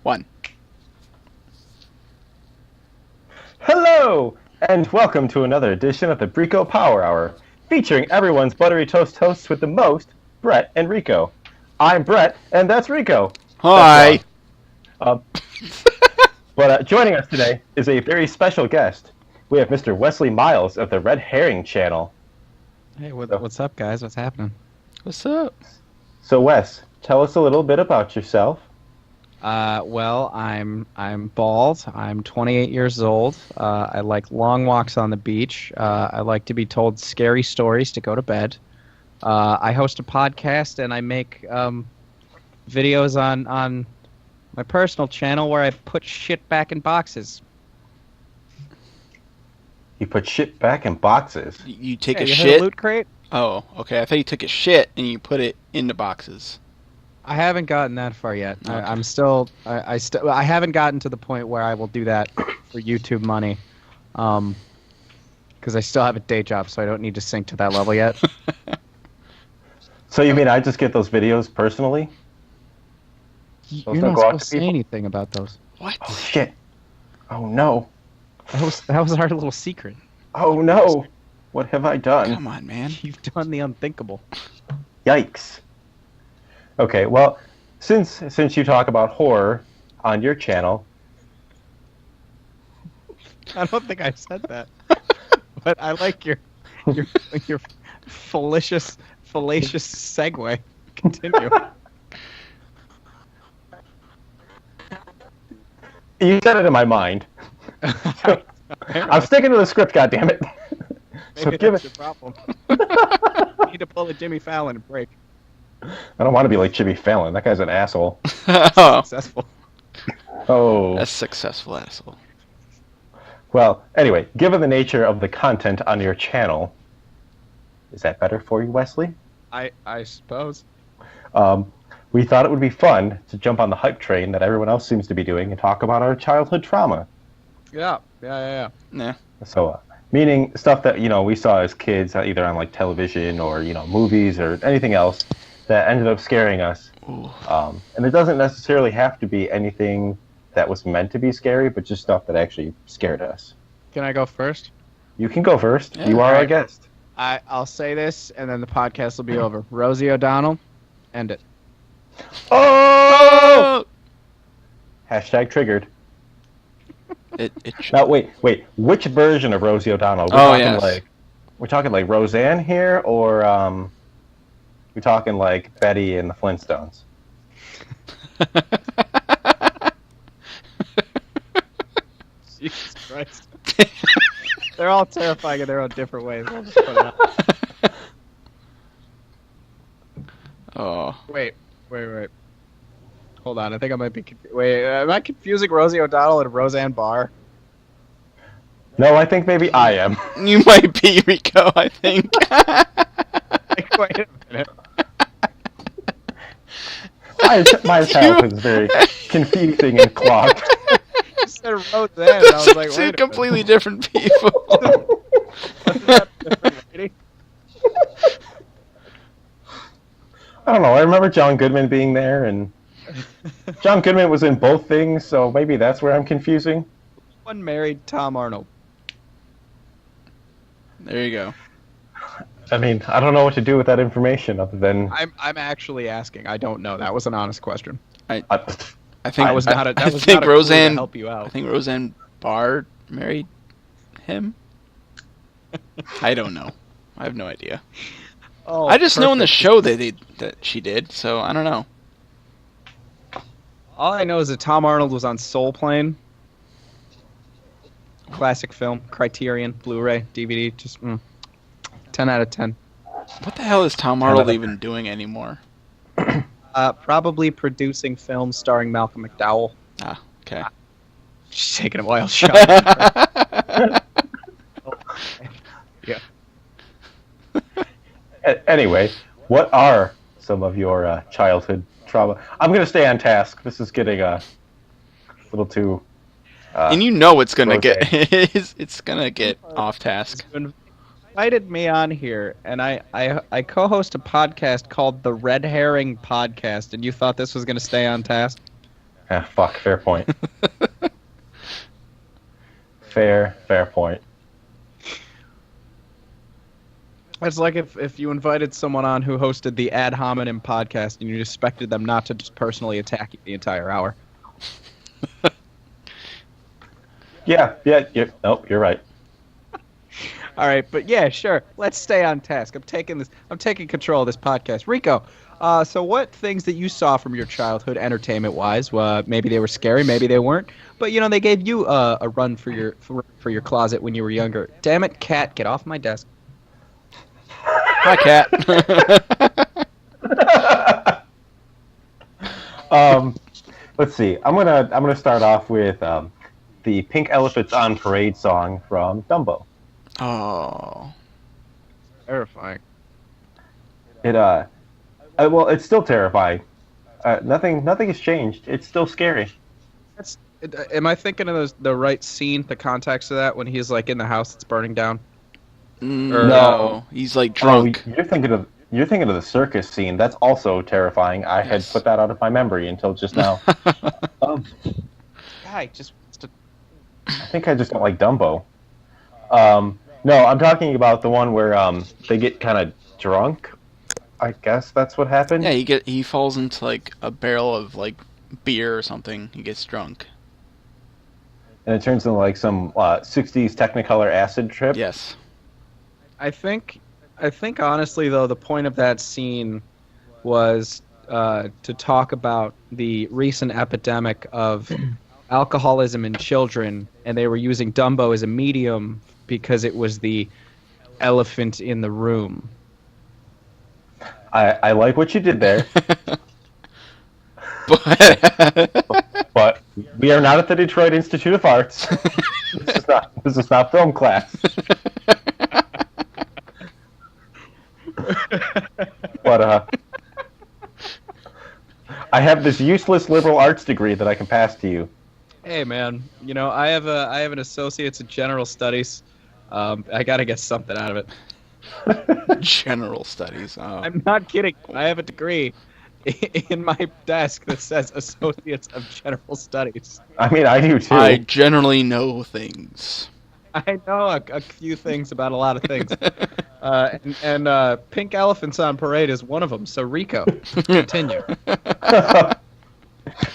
One. Hello, and welcome to another edition of the Brico Power Hour, featuring everyone's buttery toast hosts with the most, Brett and Rico. I'm Brett, and that's Rico. Hi. But joining us today is a very special guest. We have Mr. Wesly Miles of the Red Herring Channel. Hey, what's up, guys? What's happening? What's up? So, Wes, tell us a little bit about yourself. Well, I'm bald. I'm 28 years old. I like long walks on the beach. I like to be told scary stories to go to bed. I host a podcast and I make videos on my personal channel where I put shit back in boxes. You put shit back in boxes. You take Yeah, a you shit? hit a loot crate? Oh, okay. I thought you took a shit and you put it into boxes. I haven't gotten that far yet. Okay. I'm still. I haven't gotten to the point where I will do that for YouTube money, because I still have a day job, so I don't need to sink to that level yet. So you mean I just get those videos personally? You're don't not go out supposed to to say people? anything about those. What? Oh, shit. Oh, no. That was our little secret. Oh, no. What have I done? Come on, man. You've done the unthinkable. Yikes. Okay, well, since you talk about horror on your channel, I don't think I said that, but I like your fallacious segue. Continue. you said it in my mind. I'm sticking to the script, goddammit. So Maybe give that's it. your problem. You need to pull a Jimmy Fallon and break. I don't want to be like Jimmy Fallon. That guy's an asshole. Oh, Successful. Oh. that's successful asshole. Well, anyway, given the nature of the content on your channel, is that better for you, Wesley? I suppose. We thought it would be fun to jump on the hype train that everyone else seems to be doing and talk about our childhood trauma. Yeah. Yeah. So, meaning stuff that, we saw as kids, either on like television or, movies or anything else that ended up scaring us. Ooh. And it doesn't necessarily have to be anything that was meant to be scary, but just stuff that actually scared us. Can I go first? You can go first. Yeah. You are our Alright. guest. I'll say this, and then the podcast will be over. Rosie O'Donnell, end it. Oh! Hashtag triggered. It should. Now, wait. Which version of Rosie O'Donnell? Yes. We're talking like Roseanne here, or we're talking like Betty and the Flintstones? Jesus Christ. They're all terrifying in their own different ways. I'll just put it out. Oh. Wait. Hold on, I think I might be... Wait, am I confusing Rosie O'Donnell and Roseanne Barr? No, I think maybe I am. You might be, Rico, I think. Wait a minute. My childhood is very confusing and clogged. You said Roseanne, and I was like, Two wait a completely different people. minute. Wasn't that a different lady? I don't know. I remember John Goodman being there, and John Goodman was in both things, so maybe that's where I'm confusing. One married Tom Arnold. There you go. I mean, I don't know what to do with that information other than... I'm actually asking. I don't know. That was an honest question. I think That was not a. That I was think not a clue Roseanne. to help you out. I think Roseanne Barr married him. I don't know. I have no idea. Oh, I just know in the perfect. show that she did, so I don't know. All I know is that Tom Arnold was on Soul Plane. Classic film, Criterion, Blu-ray, DVD. Just 10 out of 10. What the hell is Tom Arnold even doing anymore? Probably producing films starring Malcolm McDowell. Ah, okay. Just taking a wild shot. Yeah. Anyway, what are some of your childhood trauma? I'm going to stay on task. This is getting a little too... and you know it's gonna okay. get it's gonna get off task. Invited me on here, and I co-host a podcast called the Red Herring Podcast, and you thought this was going to stay on task? Fuck. Fair point. Fair point. It's like if you invited someone on who hosted the Ad Hominem podcast and you expected them not to just personally attack you the entire hour. Yeah. Nope, you're right. All right, but yeah, sure. Let's stay on task. I'm taking control of this podcast. Rico, so what things that you saw from your childhood, entertainment-wise? Maybe they were scary, maybe they weren't. But they gave you a run for your closet when you were younger. Damn it, cat! Get off my desk. Hi, cat. Let's see. I'm gonna start off with the Pink Elephants on Parade song from Dumbo. Oh, Terrifying. Well, it's still terrifying. Nothing has changed. It's still scary. Am I thinking of the right scene, the context of that when he's like in the house that's burning down? No, he's like drunk. Oh, you're thinking of the circus scene. That's also terrifying. I had put that out of my memory until just now. Guy just wants to. I think I just don't like Dumbo. No, I'm talking about the one where they get kind of drunk. I guess that's what happened. Yeah, he falls into like a barrel of like beer or something. He gets drunk. And it turns into like some 60s Technicolor acid trip. Yes. I think honestly though the point of that scene was to talk about the recent epidemic of alcoholism in children, and they were using Dumbo as a medium because it was the elephant in the room. I like what you did there. But we are not at the Detroit Institute of Arts. This is not film class. But I have this useless liberal arts degree that I can pass to you. Hey man, I have an associate's in general studies. I gotta get something out of it. General studies. Oh. I'm not kidding. I have a degree in my desk that says Associates of General Studies. I mean, I do too. I generally know things. I know a few things about a lot of things. And Pink Elephants on Parade is one of them. So, Rico, continue.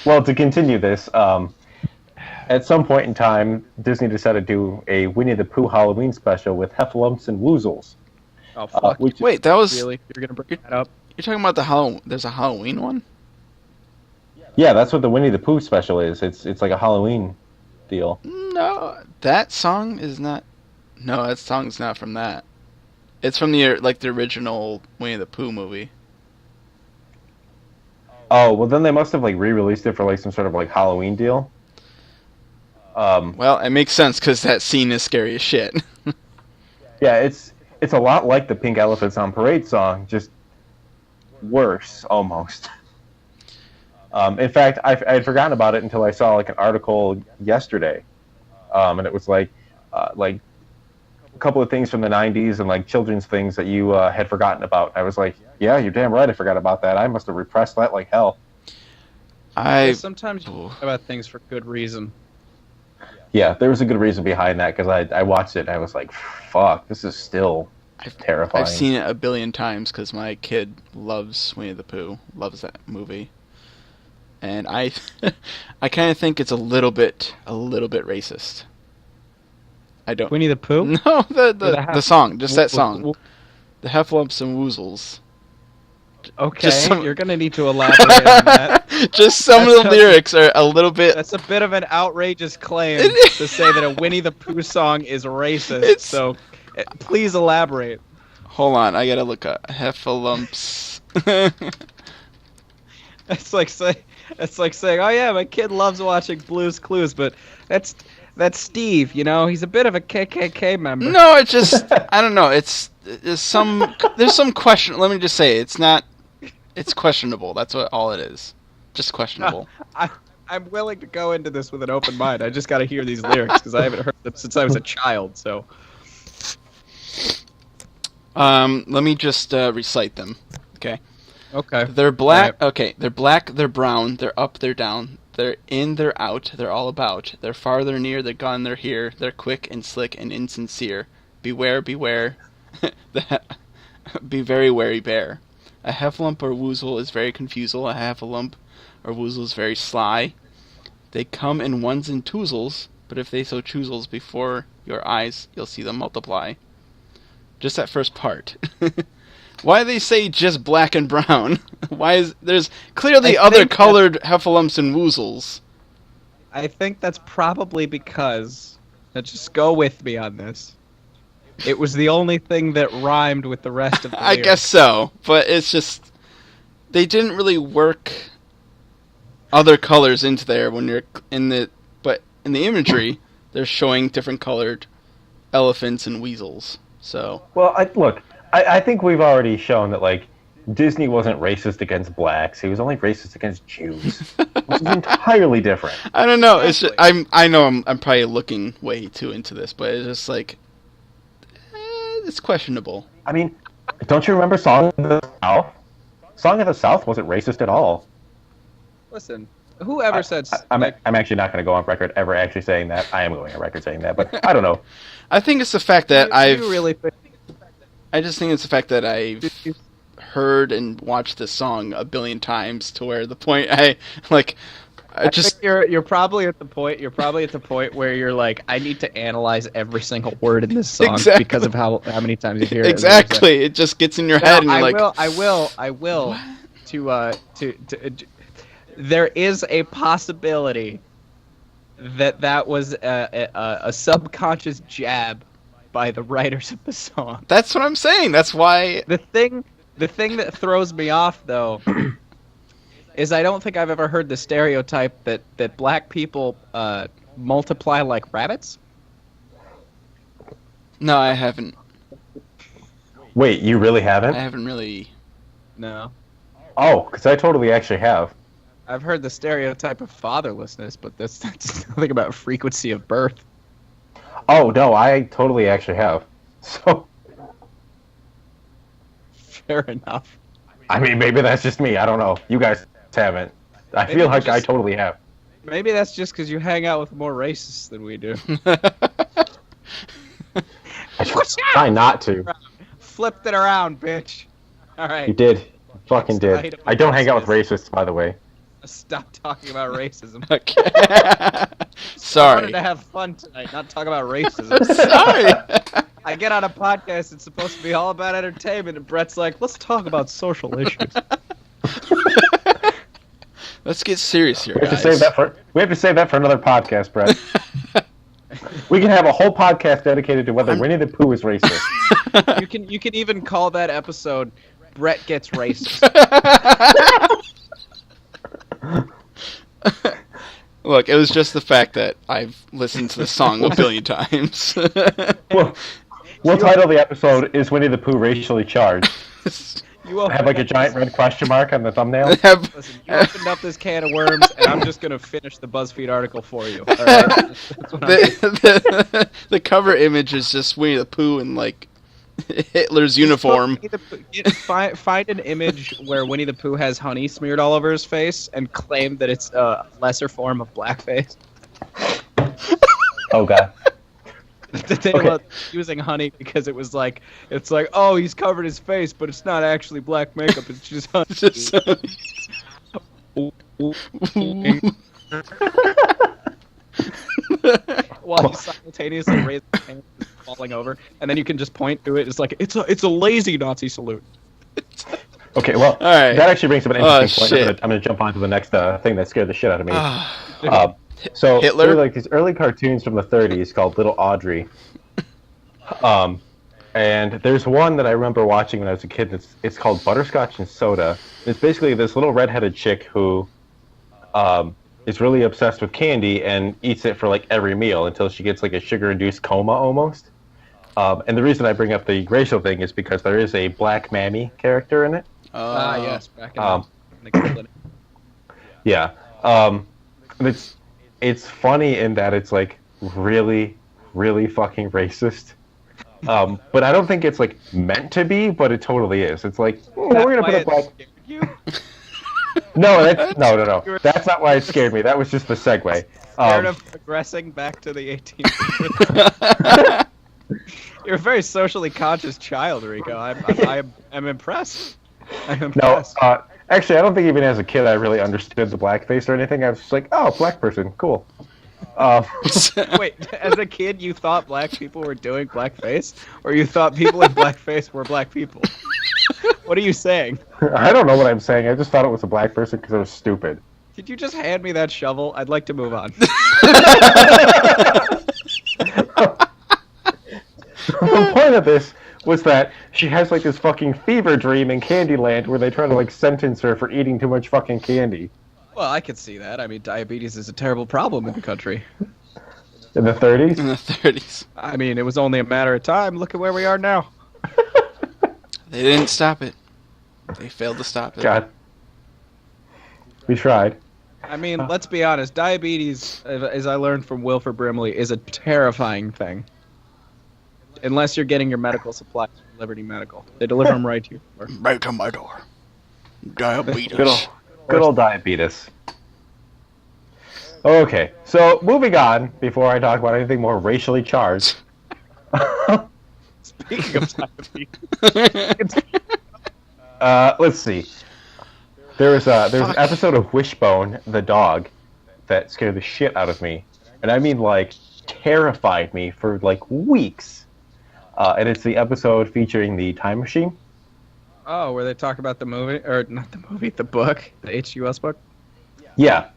Well, to continue this, at some point in time, Disney decided to do a Winnie the Pooh Halloween special with Heffalumps and Woozles. Oh, fuck. Wait, that was... Really? You're going to bring that up? You're talking about the Halloween... There's a Halloween one? Yeah, that's what the Winnie the Pooh special is. It's like a Halloween deal. No, that song is not... No, that song's not from that. It's from the original Winnie the Pooh movie. Oh, well then they must have re-released it for some sort of Halloween deal. Well, it makes sense because that scene is scary as shit. Yeah, it's a lot like the Pink Elephants on Parade song, just worse almost. In fact, I had forgotten about it until I saw an article yesterday, and it was a couple of things from the 90s and children's things that you had forgotten about. I was like, yeah, you're damn right I forgot about that. I must have repressed that like hell. Sometimes you forget about things for good reason. Yeah, there was a good reason behind that because I watched it and I was like, fuck, this is still terrifying. I've seen it a billion times because my kid loves Winnie the Pooh, loves that movie. And I kind of think it's a little bit racist. I don't. Winnie the Pooh? No, the song, just that song, the Heffalumps and Woozles. Okay, you're gonna need to elaborate on that. Just some of the lyrics are a little bit. That's a bit of an outrageous claim to say that a Winnie the Pooh song is racist. So, please elaborate. Hold on, I gotta look up Heffalumps. It's like saying, oh yeah, my kid loves watching Blue's Clues, but that's Steve. He's a bit of a KKK member. No, it's just I don't know. There's some question. Let me just say it's questionable. That's all it is. Just questionable. I'm willing to go into this with an open mind. I just got to hear these lyrics because I haven't heard them since I was a child. So, let me just recite them. Okay. Okay. They're black. Right. Okay. They're black. They're brown. They're up. They're down. They're in, they're out, they're all about. They're far, they're near, they're gone, they're here. They're quick and slick and insincere. Beware, beware. Be very wary, bear. A heffalump or woozle is very confusal. A heffalump or woozle is very sly. They come in ones and twozles, but if they so choozles before your eyes, you'll see them multiply. Just that first part. Why do they say just black and brown? Why is there's clearly other colored heffalumps and woozles? I think that's probably because. Now just go with me on this. It was the only thing that rhymed with the rest of the I lyrics. guess so, but it's just they didn't really work other colors into there when you're in the imagery they're showing different colored elephants and weasels. So Well, I think we've already shown that like Disney wasn't racist against blacks. He was only racist against Jews, which is entirely different. I don't know. It's just, I know I'm probably looking way too into this, but it's just like it's questionable. I mean, don't you remember Song of the South? Song of the South wasn't racist at all. Listen, whoever said... I'm actually not going to go on record ever actually saying that. I am going on record saying that, but I don't know. I think it's the fact that really think... I just think it's the fact that I've heard and watched this song a billion times to where the point I think you're probably at the point where you're like, I need to analyze every single word in this song because of how many times you hear it. Exactly. It just gets in your head and you're like, I will. There is a possibility that was a subconscious jab by the writers of the song. That's what I'm saying. That's why the thing that throws me off though is I don't think I've ever heard the stereotype that black people multiply like rabbits. No, I haven't. Wait, you really haven't? I haven't really. No. Oh, because I totally actually have. I've heard the stereotype of fatherlessness, but that's nothing about frequency of birth. Oh, no, I totally actually have. So. Fair enough. I mean, maybe that's just me. I don't know. You guys haven't. I feel like I totally have. Maybe that's just because you hang out with more racists than we do. I try not to. Flipped it around, bitch. All right. You did. You fucking did. I don't hang out with racists, by the way. Stop talking about racism. Okay. Sorry. I wanted to have fun tonight, not talk about racism. Sorry. I get on a podcast, it's supposed to be all about entertainment, and Brett's like, let's talk about social issues. Let's get serious here, we have guys. We have to save that for another podcast, Brett. We can have a whole podcast dedicated to whether Winnie the Pooh is racist. You can even call that episode Brett Gets Racist. Look, it was just the fact that I've listened to the song a billion times. We'll title the episode "Is Winnie the Pooh Racially Charged?" Have like a giant red question mark on the thumbnail. Listen, you opened up this can of worms, and I'm just gonna finish the BuzzFeed article for you. All right? The cover image is just Winnie the Pooh in like Hitler's uniform. Find an image where Winnie the Pooh has honey smeared all over his face and claim that it's a lesser form of blackface. Oh god. That they love using honey because it's like, oh, he's covered his face, but it's not actually black makeup, it's just honey. While you simultaneously raise the hand falling over, and then you can just point to it. It's like it's a lazy Nazi salute. Okay, well, all right. That actually brings up an interesting point. Shit. I'm going to jump on to the next thing that scared the shit out of me. Hitler? There were like these early cartoons from the 30s called Little Audrey. And there's one that I remember watching when I was a kid. It's called Butterscotch and Soda. It's basically this little redheaded chick who is really obsessed with candy and eats it for like every meal until she gets like a sugar-induced coma almost. And the reason I bring up the racial thing is because there is a black mammy character in it. Yes, back in the clinic. Yeah. And it's funny in that it's like really, really fucking racist. But I don't think it's like meant to be, but it totally is. It's like we're gonna put a black. No. That's not why it scared me. That was just the segue. Scared of progressing back to the 1800s. You're a very socially conscious child, Rico. I'm impressed. I'm impressed. No, actually, I don't think even as a kid I really understood the blackface or anything. I was just like, oh, black person, cool. Wait, as a kid, you thought black people were doing blackface, or you thought people in blackface were black people? What are you saying? I don't know what I'm saying. I just thought it was a black person because it was stupid. Could you just hand me that shovel? I'd like to move on. The point of this was that she has like this fucking fever dream in Candyland where they try to like sentence her for eating too much fucking candy. Well, I could see that. I mean, diabetes is a terrible problem in the country. In the 30s? In the 30s. I mean, it was only a matter of time. Look at where we are now. They didn't stop it. They failed to stop it. God. We tried. I mean, let's be honest. Diabetes, as I learned from Wilford Brimley, is a terrifying thing. Unless you're getting your medical supplies from Liberty Medical. They deliver them right to you. Right to my door. Diabetes. Good old diabetes. Okay, so moving on, before I talk about anything more racially charged. Speaking of diabetes. Let's see. There was an episode of Wishbone, the dog, that scared the shit out of me. And I mean, like, terrified me for, like, weeks. And it's the episode featuring the time machine. Oh, where they talk about the movie, or not the movie, the book, the H.G. book? Yeah.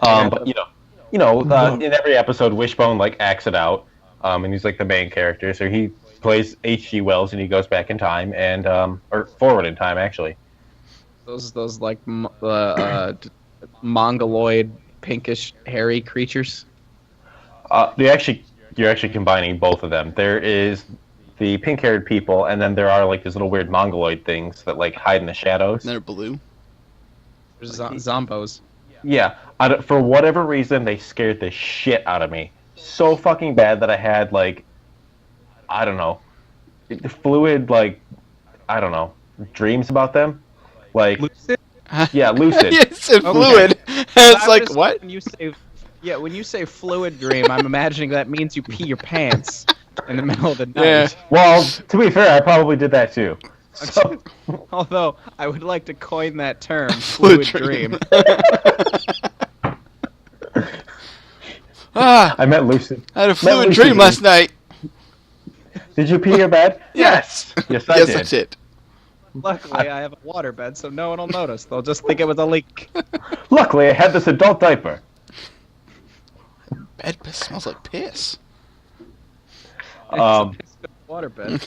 But, in every episode, Wishbone, like, acts it out. And he's, like, the main character. So he plays H.G. Wells, and he goes back in time, and or forward in time, actually. Those like mongoloid, pinkish, hairy creatures. You're actually combining both of them. There is the pink-haired people, and then there are like these little weird mongoloid things that like hide in the shadows. They're blue. There's zombos. Yeah, for whatever reason, they scared the shit out of me. So fucking bad that I had like, I don't know, fluid dreams about them. Like, lucid? Yeah, lucid. Yes, and fluid. It's like, what? When you say fluid dream, I'm imagining that means you pee your pants in the middle of the night. Yeah. Well, to be fair, I probably did that too. So. Although, I would like to coin that term, fluid dream. I meant lucid. I had a fluid dream last night. Did you pee your bed? Yes. Yes, I did. Yes, I did. Luckily, I have a water bed, so no one will notice. They'll just think it was a leak. Luckily, I had this adult diaper. Bed piss smells like piss. Water bed.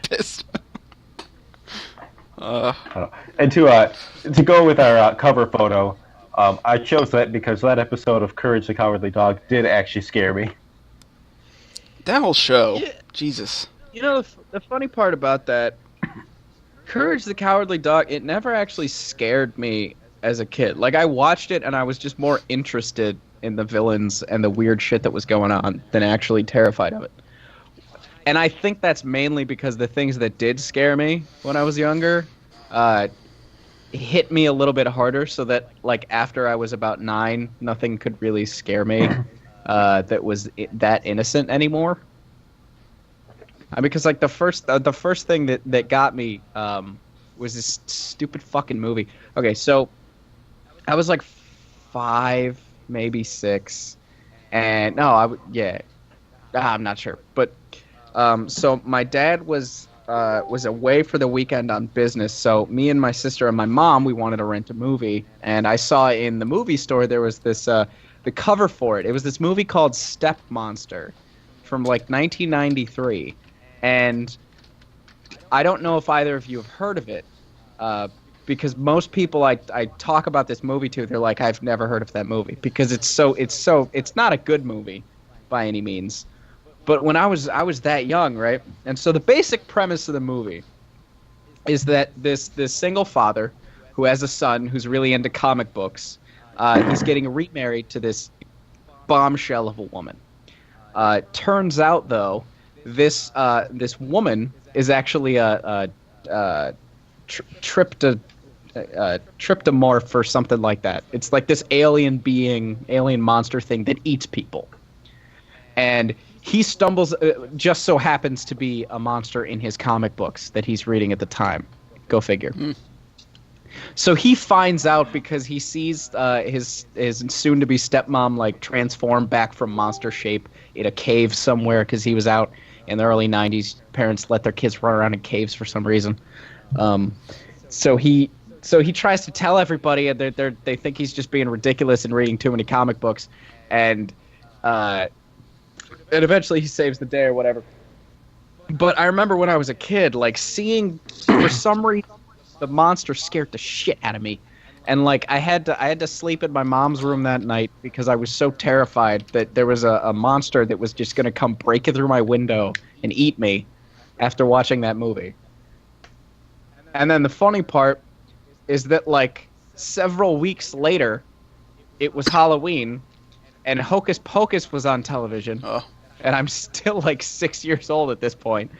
Piss. And to go with our cover photo, I chose that because that episode of Courage the Cowardly Dog did actually scare me. That whole show. Yeah. Jesus. You know, the funny part about that, Courage the Cowardly Dog, it never actually scared me as a kid. Like, I watched it and I was just more interested in the villains and the weird shit that was going on than actually terrified of it. And I think that's mainly because the things that did scare me when I was younger hit me a little bit harder, so that, like, after I was about 9, nothing could really scare me that was that innocent anymore. Because like the first thing that got me was this stupid fucking movie. Okay, so I was like 5, maybe 6, and no, I'm not sure. But so my dad was away for the weekend on business. So me and my sister and my mom, we wanted to rent a movie, and I saw in the movie store there was this the cover for it. It was this movie called Step Monster from like 1993. And I don't know if either of you have heard of it, because most people I talk about this movie to, they're like, I've never heard of that movie, because it's not a good movie by any means. But when I was that young, right? And so the basic premise of the movie is that this single father who has a son who's really into comic books, he's getting remarried to this bombshell of a woman. Turns out, though, this woman is actually a tryptomorph or something like that. It's like this alien monster thing that eats people. And he stumbles, just so happens to be a monster in his comic books that he's reading at the time. Go figure. So he finds out because he sees his soon-to-be stepmom like transform back from monster shape in a cave somewhere because he was out in the early 90s. Parents let their kids run around in caves for some reason. So he tries to tell everybody, and they think he's just being ridiculous and reading too many comic books, and eventually he saves the day or whatever. But I remember when I was a kid, like seeing for some reason the monster scared the shit out of me, and like I had to sleep in my mom's room that night because I was so terrified that there was a monster that was just gonna come breaking through my window and eat me after watching that movie. And then the funny part is that like several weeks later, it was Halloween, and Hocus Pocus was on television. Oh. And I'm still like 6 years old at this point.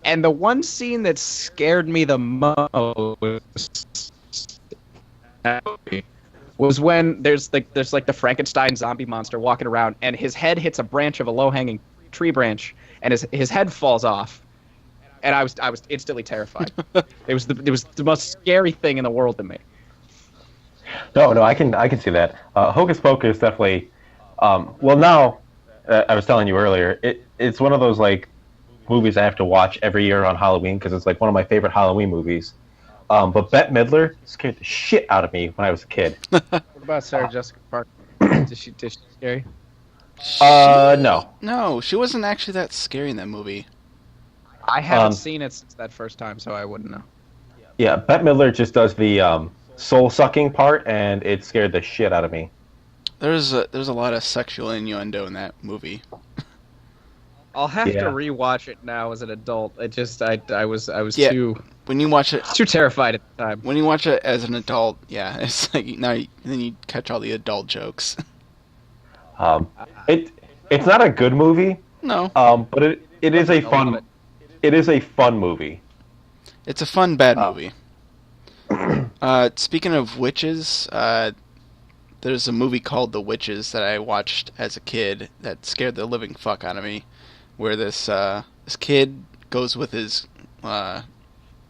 And the one scene that scared me the most was when there's like the Frankenstein zombie monster walking around, and his head hits a branch of a low-hanging tree branch, and his head falls off. And I was instantly terrified. It was the most scary thing in the world to me. No, I can see that. Hocus Pocus definitely. Well, now I was telling you earlier, it's one of those like movies I have to watch every year on Halloween because it's like one of my favorite Halloween movies. But Bette Midler scared the shit out of me when I was a kid. What about Sarah Jessica Parker? Did she scare you? No. No, she wasn't actually that scary in that movie. I haven't seen it since that first time, so I wouldn't know. Yeah, Bette Midler just does the soul-sucking part, and it scared the shit out of me. There's a lot of sexual innuendo in that movie. I'll have to rewatch it now as an adult. It just I was Yeah. too When you watch it, too terrified at the time. when you watch it as an adult, yeah, it's like then you catch all the adult jokes. It's not a good movie. No, But it is a fun. It is a fun movie. it's a fun bad movie. Speaking of witches, there's a movie called The Witches that I watched as a kid that scared the living fuck out of me. Where this kid goes with his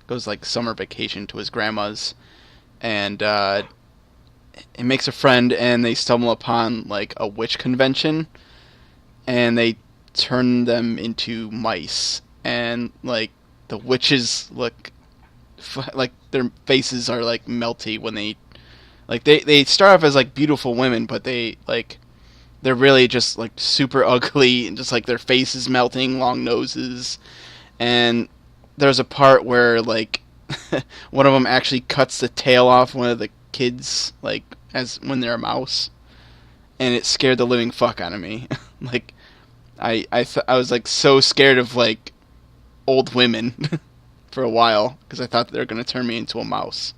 goes like summer vacation to his grandma's, and he makes a friend, and they stumble upon like a witch convention, and they turn them into mice, and like the witches look like their faces are like melty when they start off as like beautiful women, but they're really just like super ugly, and just like their faces melting, long noses. And there's a part where like one of them actually cuts the tail off one of the kids, like as when they're a mouse, and it scared the living fuck out of me. Like I was like so scared of like old women for a while because I thought they were gonna turn me into a mouse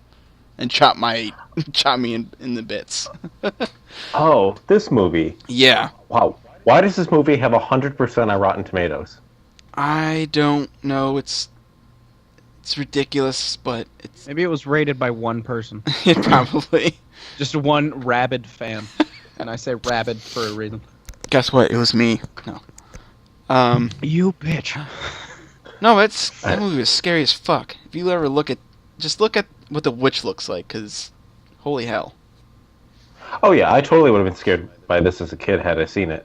and chop me in the bits. Oh, this movie. Yeah. Wow. Why does this movie have 100% on Rotten Tomatoes? I don't know. It's ridiculous, but it's Maybe it was rated by one person, it probably. just one rabid fan, and I say rabid for a reason. Guess what? It was me. No. You bitch. No, that movie was scary as fuck. If you ever look at what the witch looks like, because holy hell. Oh yeah, I totally would have been scared by this as a kid had I seen it.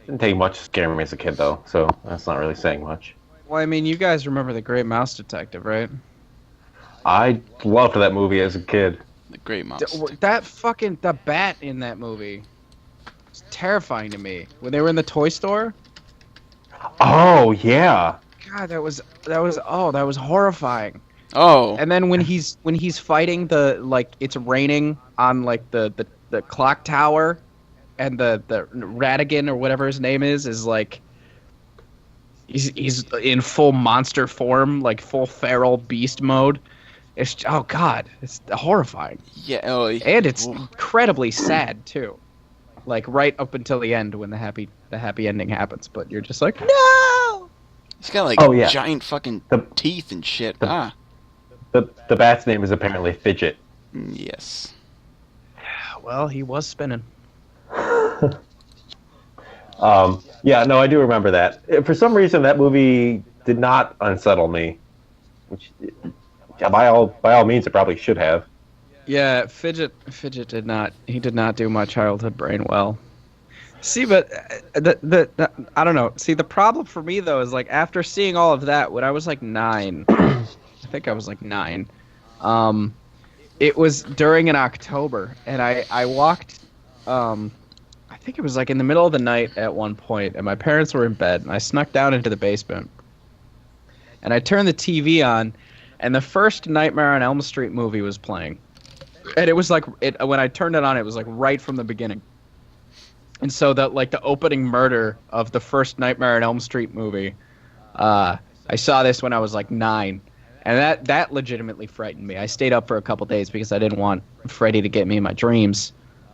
Didn't take much to scare me as a kid though, so that's not really saying much. Well, I mean, you guys remember The Great Mouse Detective, right? I loved that movie as a kid. The Great Mouse. The bat in that movie was terrifying to me. When they were in the toy store, Oh yeah. God, that was horrifying. Oh. And then when he's fighting it's raining on like the clock tower, and the Ratigan or whatever his name is like he's in full monster form, like full feral beast mode. It's it's horrifying. Yeah. Oh. And it's incredibly sad too. Like right up until the end when the happy ending happens, but you're just like, no. He's got like Oh, yeah. giant fucking The teeth and shit. the the bat's name is apparently Fidget. Yes. Well, he was spinning. Yeah, no, I do remember that. For some reason, that movie did not unsettle me. Which, yeah, by all means, it probably should have. Yeah, Fidget did not. He did not do my childhood brain well. See, but I don't know. See, the problem for me though is like after seeing all of that, when I was like 9, I think I was like 9. It was during an October, and I walked. I think it was like in the middle of the night at one point, and my parents were in bed, and I snuck down into the basement, and I turned the TV on, and the first Nightmare on Elm Street movie was playing, and it was like when I turned it on, it was like right from the beginning. And so that like the opening murder of the first Nightmare on Elm Street movie, I saw this when I was like 9, and that legitimately frightened me. I stayed up for a couple days because I didn't want Freddy to get me in my dreams.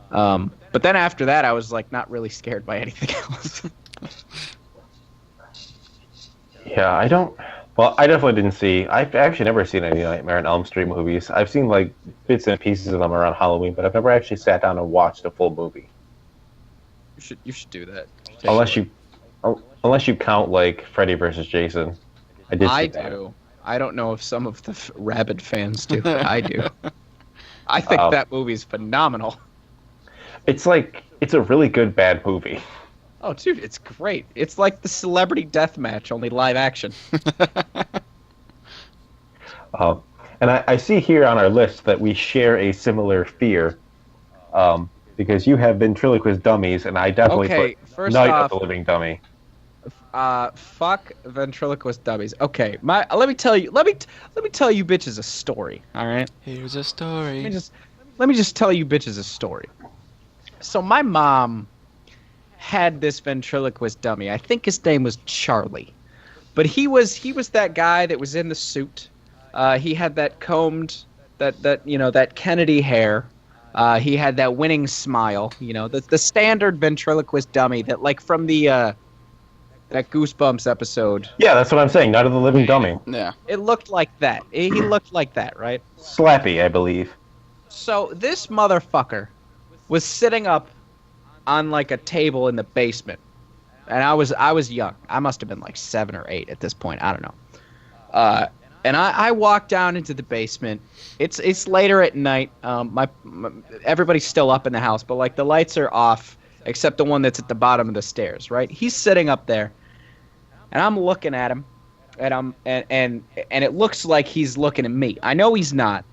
But then after that, I was like not really scared by anything else. Yeah, I don't. Well, I definitely didn't see. I've actually never seen any Nightmare on Elm Street movies. I've seen like bits and pieces of them around Halloween, but I've never actually sat down and watched a full movie. You should do that. Unless you count like Freddy versus Jason. I do. I don't know if some of the rabid fans do. But I do. I think that movie's phenomenal. It's a really good bad movie. Oh, dude, it's great. It's like the Celebrity Deathmatch, only live action. And I see here on our list that we share a similar fear. Because you have ventriloquist dummies, and I definitely put Night of the Living Dummy. Fuck ventriloquist dummies. Okay, let me tell you bitches a story. All right. Here's a story. Let me just tell you bitches a story. So my mom had this ventriloquist dummy. I think his name was Charlie, but he was that guy that was in the suit. He had that combed that Kennedy hair. He had that winning smile, the standard ventriloquist dummy that, like, from the that Goosebumps episode. Yeah, that's what I'm saying. Night of the Living Dummy. Yeah. It looked like that. He looked like that, right? Slappy, I believe. So this motherfucker was sitting up on like a table in the basement, and I was young. I must have been like 7 or 8 at this point. I don't know. And I walk down into the basement. It's later at night. Everybody's still up in the house, but like the lights are off except the one that's at the bottom of the stairs. Right? He's sitting up there, and I'm looking at him, and it looks like he's looking at me. I know he's not,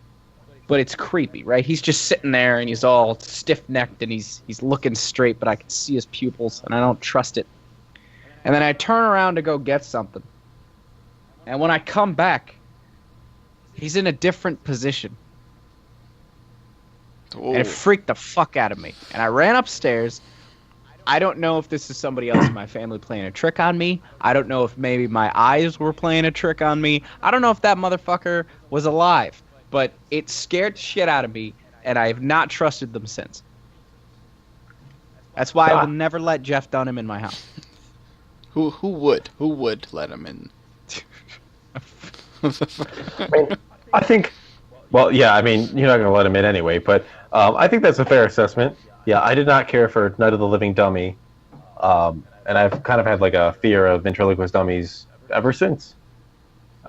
but it's creepy, right? He's just sitting there, and he's all stiff-necked, and he's looking straight, but I can see his pupils, and I don't trust it. And then I turn around to go get something, and when I come back, he's in a different position. Ooh. And it freaked the fuck out of me. And I ran upstairs. I don't know if this is somebody else in my family playing a trick on me. I don't know if maybe my eyes were playing a trick on me. I don't know if that motherfucker was alive. But it scared the shit out of me, and I have not trusted them since. That's why I will never let Jeff Dunham in my house. Who would let him in? I think. Well, yeah. I mean, you're not going to let him in anyway. But I think that's a fair assessment. Yeah, I did not care for Night of the Living Dummy, and I've kind of had like a fear of ventriloquist dummies ever since.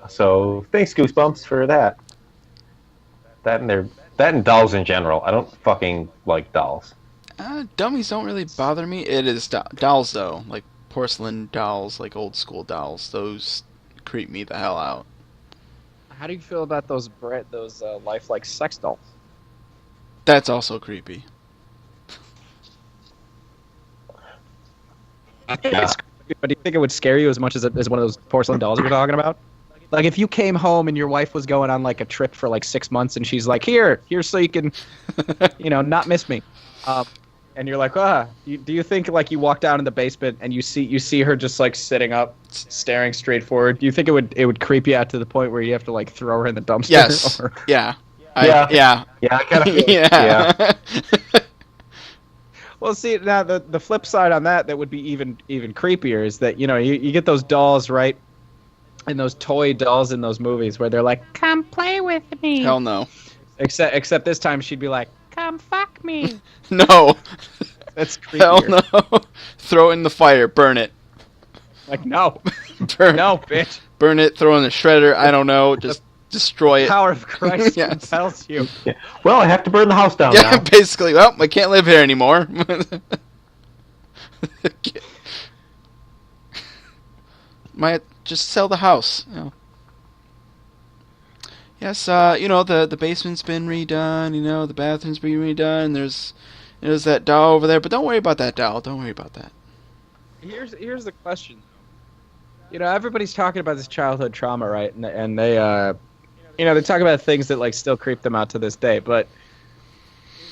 So thanks, Goosebumps, for that. That and dolls in general. I don't fucking like dolls. Dummies don't really bother me. It is dolls though, like porcelain dolls, like old school dolls. Those creep me the hell out. How do you feel about those lifelike sex dolls? That's also creepy. Yeah. But do you think it would scare you as much as one of those porcelain dolls you were talking about? Like if you came home and your wife was going on like a trip for like 6 months and she's like, here so you can, not miss me. And you're like, do you think like you walk down in the basement and you see her just like sitting up, staring straight forward? Do you think it would creep you out to the point where you have to like throw her in the dumpster? Yes. Or... Yeah. Yeah. I kind of. Yeah. Well, see, now the flip side on that would be even creepier is that you get those dolls, right? And those toy dolls in those movies where they're like, "Come play with me." Hell no. Except this time she'd be like, "Come fuck me." No. That's Hell creepier. no. Throw it in the fire. Burn it. Like, no, Burn. no, bitch. Burn it. Throw it in the shredder. I don't know. Just destroy it. Power of Christ Yes. compels you. Yeah. Well, I have to burn the house down Yeah, now. basically. Well, I can't live here anymore. Might just sell the house. You know. Yes, the basement's been redone. The bathroom's been redone. There's that doll over there, but don't worry about that doll. Don't worry about that. Here's the question. Everybody's talking about this childhood trauma, right? And they they talk about things that like still creep them out to this day. But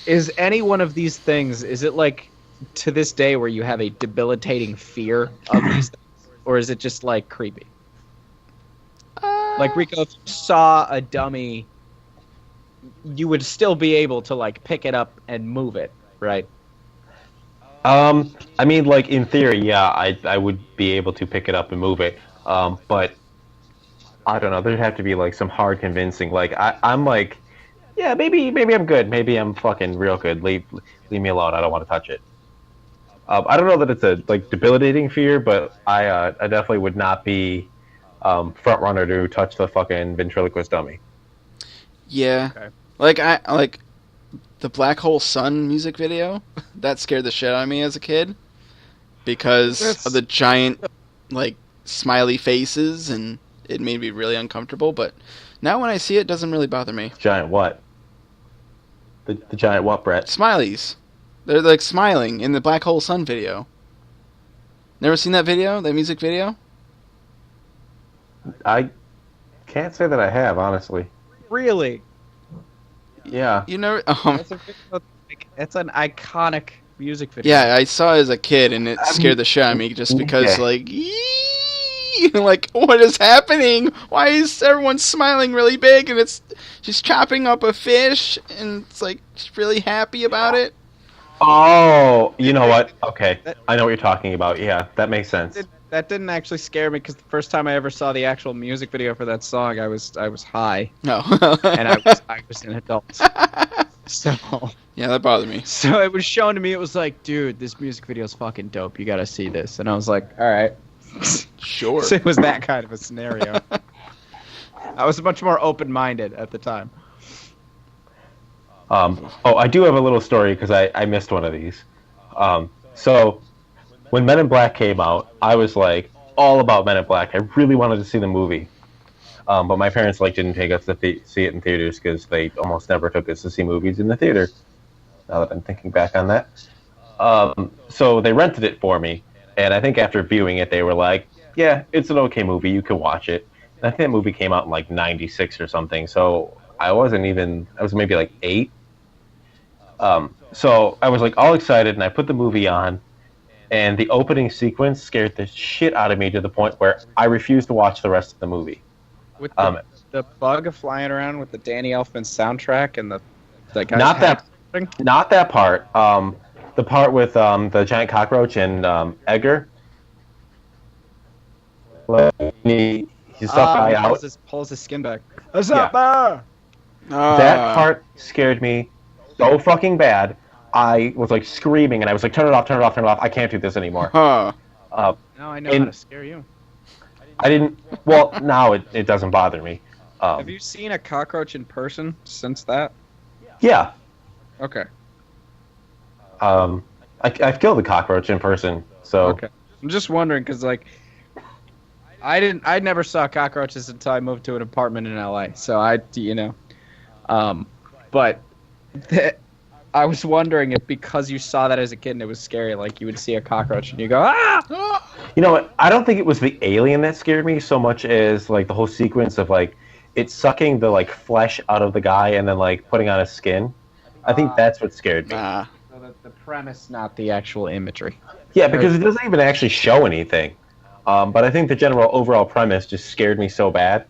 is any one of these things, is it like to this day where you have a debilitating fear of these things, or is it just like creepy? Like, Rico, if you saw a dummy, you would still be able to like pick it up and move it, right? I mean, like, in theory, yeah, I would be able to pick it up and move it. But I don't know. There'd have to be like some hard convincing. Like, I'm like, yeah, maybe I'm good. Maybe I'm fucking real good. Leave me alone. I don't want to touch it. I don't know that it's a like debilitating fear, but I definitely would not be front runner to touch the fucking ventriloquist dummy. Yeah. Okay. Like the Black Hole Sun music video, that scared the shit out of me as a kid because of the giant like smiley faces, and it made me really uncomfortable, but now when I see it, it doesn't really bother me. Giant what? The giant what, Brett? Smileys. They're like smiling in the Black Hole Sun video. Never seen that video? That music video? I can't say that I have, honestly. Really? Yeah. You never It's an iconic music video. Yeah, I saw it as a kid and it scared the shit out of me just because like like, what is happening? Why is everyone smiling really big and she's chopping up a fish and it's like she's really happy about it? Oh, you know what? Okay, I know what you're talking about. Yeah, that makes sense. That didn't actually scare me because the first time I ever saw the actual music video for that song, I was high. No. And I was an adult. So yeah, that bothered me. So it was shown to me. It was like, dude, this music video is fucking dope. You gotta see this. And I was like, all right. Sure. So it was that kind of a scenario. I was much more open-minded at the time. I do have a little story because I missed one of these. So when Men in Black came out, I was like all about Men in Black. I really wanted to see the movie, but my parents like didn't take us to see it in theaters because they almost never took us to see movies in the theater. Now that I'm thinking back on that, so they rented it for me, and I think after viewing it, they were like, "Yeah, it's an okay movie. You can watch it." And I think that movie came out in like '96 or something, so I was maybe like 8. So I was like all excited, and I put the movie on, and the opening sequence scared the shit out of me to the point where I refused to watch the rest of the movie. With the bug flying around with the Danny Elfman soundtrack and the guy's not that part. The part with the giant cockroach and Edgar. He's pulls his skin back. What's up, that part scared me so fucking bad. I was like screaming, and I was like, "Turn it off! Turn it off! Turn it off! I can't do this anymore." Huh. Now I know how to scare you. I didn't. Well, now it doesn't bother me. Have you seen a cockroach in person since that? Yeah. Okay. I've killed a cockroach in person, so. Okay. I'm just wondering because like, I never saw cockroaches until I moved to an apartment in LA. So but I was wondering if because you saw that as a kid and it was scary, like you would see a cockroach and you go, ah! You know what? I don't think it was the alien that scared me so much as like the whole sequence of like it sucking the like flesh out of the guy and then like putting on his skin. I think that's what scared me. So the premise, not the actual imagery. Yeah, because it doesn't even actually show anything. But I think the general overall premise just scared me so bad.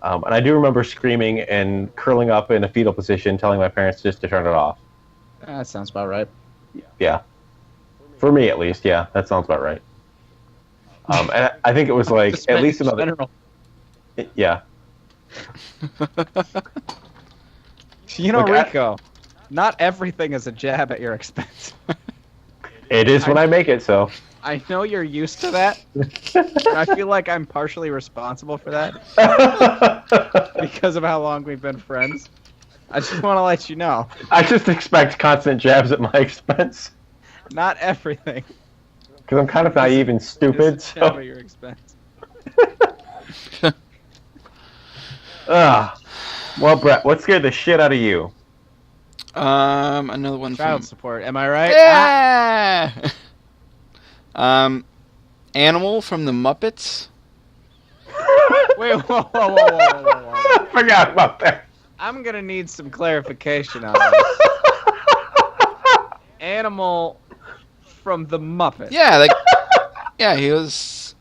And I do remember screaming and curling up in a fetal position, telling my parents just to turn it off. That sounds about right. Yeah. For me, at least, yeah, that sounds about right. And I think it was like, at least another... Yeah. You know, Look, Rico, not everything is a jab at your expense. It is when I make it so. I know you're used to that. And I feel like I'm partially responsible for that because of how long we've been friends. I just want to let you know, I just expect constant jabs at my expense. not everything Because I'm kind of naive and stupid. is a jab So. at your expense. Well, Brett, what scared the shit out of you? Another one Child from support, am I right? yeah. Animal from the Muppets. Wait, whoa. I forgot about that. I'm gonna need some clarification on this. Animal from the Muppets. Yeah, yeah, he's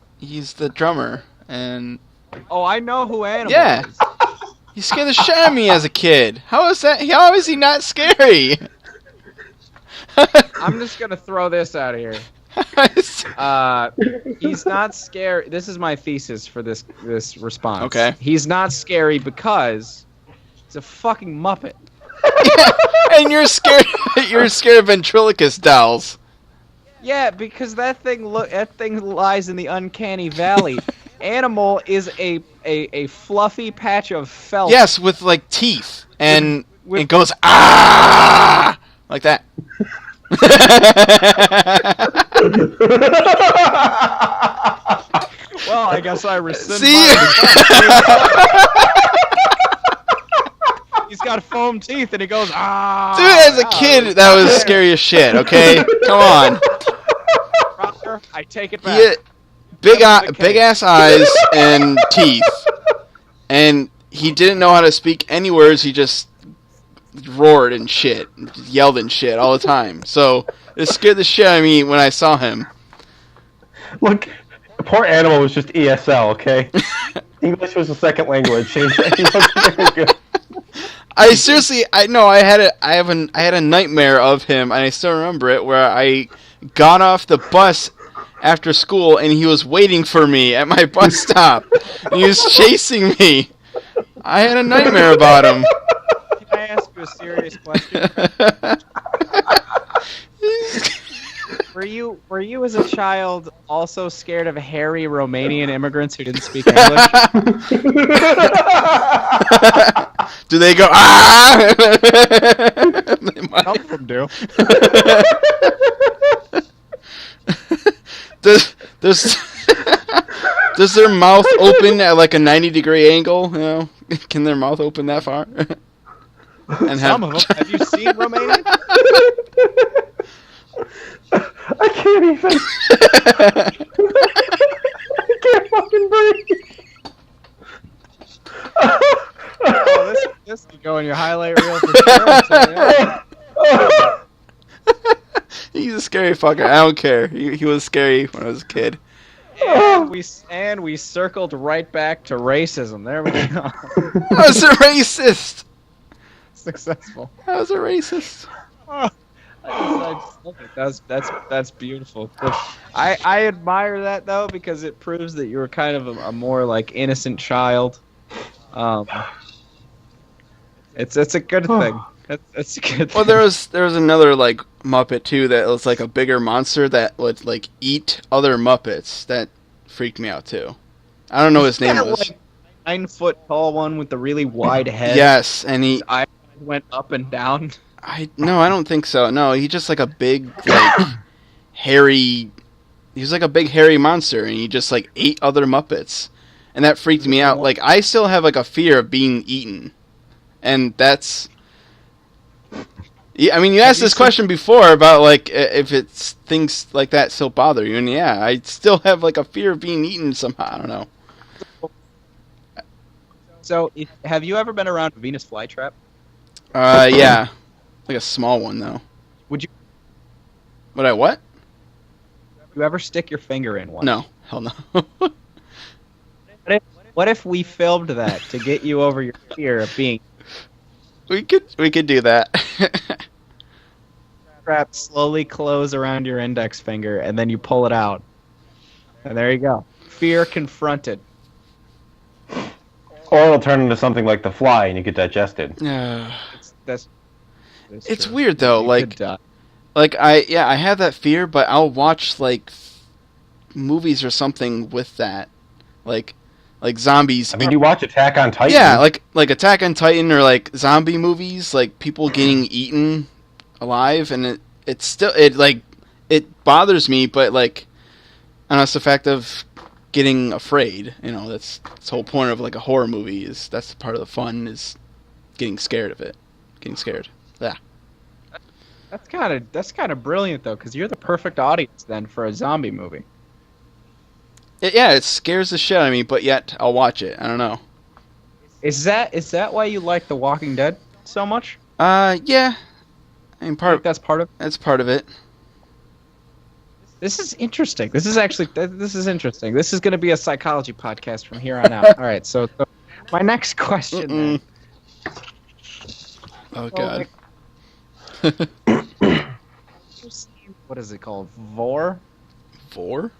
the drummer, and Oh, I know who Animal yeah, is. he scared the shit out of me as a kid. How is that? How is he not scary? I'm just gonna throw this out of here. He's not scary. This is my thesis for this response. Okay. He's not scary because he's a fucking Muppet. And you're scared. You're scared of ventriloquist dolls. Yeah, because that thing lies in the uncanny valley. Animal is a fluffy patch of felt. Yes, with like teeth, and With- it goes ah like that. Well, I guess I rescind See? my He's got foam teeth, and he goes ah. Dude, as a kid, that was scary as shit. Okay, come on. Roger, I take it back. He had big That's the big case. ass eyes and teeth, and he didn't know how to speak any words. He just roared and shit, yelled and shit all the time. So it scared the shit out of me when I saw him. Look, poor Animal was just ESL, okay? English was a second language. He wasn't very good. I seriously, I had a nightmare of him, and I still remember it, where I got off the bus after school, and he was waiting for me at my bus stop. And he was chasing me. I had a nightmare about him. Can I ask you a serious question? Were you as a child also scared of hairy Romanian immigrants who didn't speak English? Do they go ah? They might. Some of them do. Does does their mouth open at like a 90-degree angle? You know, can their mouth open that far? And Some of them. Have you seen Romania? I can't even. I can't fucking breathe. Oh, this could go in your highlight reel for sure. I'll tell you that. He's a scary fucker. I don't care. He was scary when I was a kid. And we circled right back to racism. There we go. I was a racist. Successful. I was a racist. That's beautiful. I admire that though because it proves that you were kind of a more like innocent child. It's a good thing. It's a good. Well, thing. there was another like Muppet too that was like a bigger monster that would like eat other Muppets. That freaked me out too. I don't know what his name That, was. like, 9-foot tall one with the really wide head. Yes, and he. I went up and down. I don't think so. No, he just like a big like hairy. He was like a big hairy monster, and he just like ate other Muppets, and that freaked me out. Like I still have like a fear of being eaten, and that's. Yeah, I mean, you asked this question before about like if it's things like that still bother you, and yeah, I still have like a fear of being eaten somehow. I don't know. So, have you ever been around a Venus flytrap? Yeah, like a small one though. Would you? Would I what? You ever stick your finger in one? No, hell no. What if we filmed that to get you over your fear of being we could do that. trapped? Slowly close around your index finger, and then you pull it out, and there you go. Fear confronted. Or it'll turn into something like The Fly, and you get digested. That's It's true. weird though. You could die. Like I have that fear, but I'll watch like movies or something with that, like zombies. I mean, you watch Attack on Titan. Yeah, like Attack on Titan or like zombie movies, like people getting eaten alive, and it's still it bothers me, but like, and that's the fact of getting afraid. You know, that's the whole point of like a horror movie is that's part of the fun is getting scared of it, getting scared. Yeah. That's kind of brilliant though, because you're the perfect audience then for a zombie movie. It scares the shit out of me, but yet I'll watch it. I don't know. Is that why you like The Walking Dead so much? Yeah. I mean, That's part of. that's part of it. This is interesting. This is interesting. This is going to be a psychology podcast from here on out. All right. So my next question. Then. Oh god. What is it called? Vor? Four?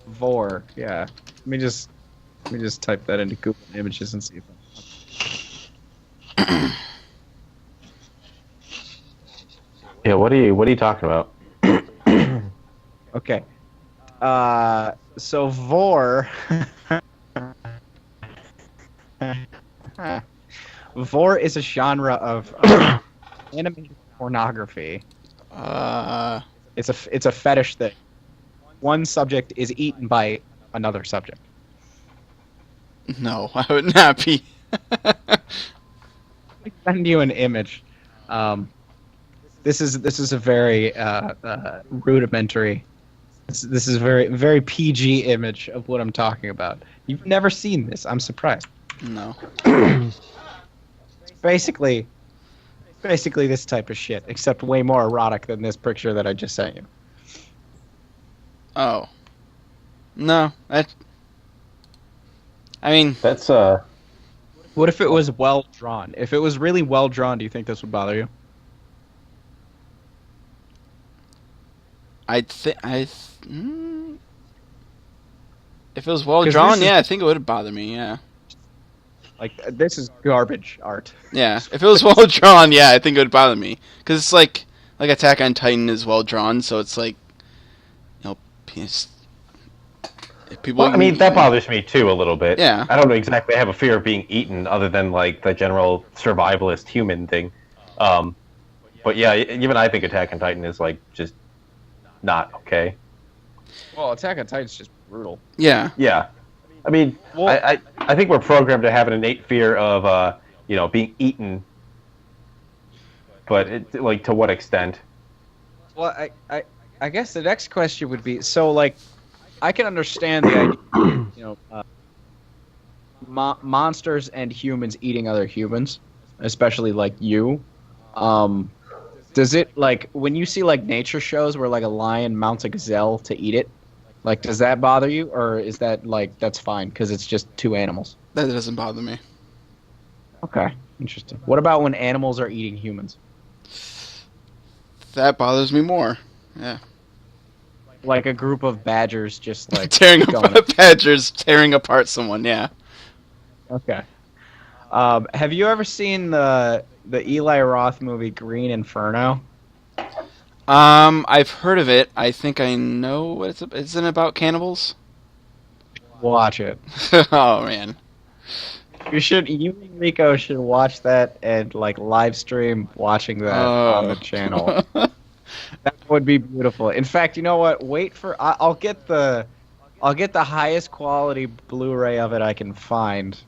Vor. Yeah. Let me just type that into Google Images and see if. Yeah, what are you talking about? Okay. So Vor. Vor is a genre of animated pornography. It's a fetish that one subject is eaten by another subject. No, I would not be. Let me send you an image. This is a very rudimentary. This is a very very PG image of what I'm talking about. You've never seen this. I'm surprised. No. Basically this type of shit, except way more erotic than this picture that I just sent you. Oh. No. I mean, That's What if it was well drawn? If it was really well drawn, do you think this would bother you? if it was well 'Cause drawn, this is- yeah, I think it would bother me. Yeah. Like this is garbage art. Yeah. If it was well drawn, yeah, I think it would bother me because it's like Attack on Titan is well drawn, so it's like, you know, people. well, I mean, that bothers me too a little bit. Yeah. I don't know exactly have a fear of being eaten other than like the general survivalist human thing. But yeah, even I think Attack on Titan is like just not okay. Well, Attack on Titan's just brutal. Yeah. Yeah. I mean, Well- I think we're programmed to have an innate fear of being eaten, but like to what extent? Well, I guess the next question would be, so like, I can understand the idea, monsters and humans eating other humans, especially like you. Does it, like, when you see like nature shows where like a lion mounts a gazelle to eat it, like, does that bother you, or is that like that's fine because it's just two animals? That doesn't bother me. Okay, interesting. What about when animals are eating humans? That bothers me more. Yeah. Like a group of badgers just like Tearing going. apart badgers, tearing apart someone. Yeah. Okay. Have you ever seen the Eli Roth movie Green Inferno? I've heard of it. I think I know what it's. Isn't it about cannibals? Watch it. Oh man. You and Rico should watch that and like live stream watching that on the channel. That would be beautiful. In fact, you know what? Wait for I'll get the highest quality Blu-ray of it I can find,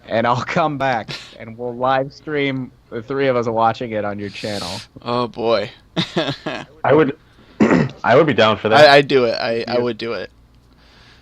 and I'll come back and we'll live stream the three of us watching it on your channel. Oh boy. I would be down for that. I'd do it. I would do it.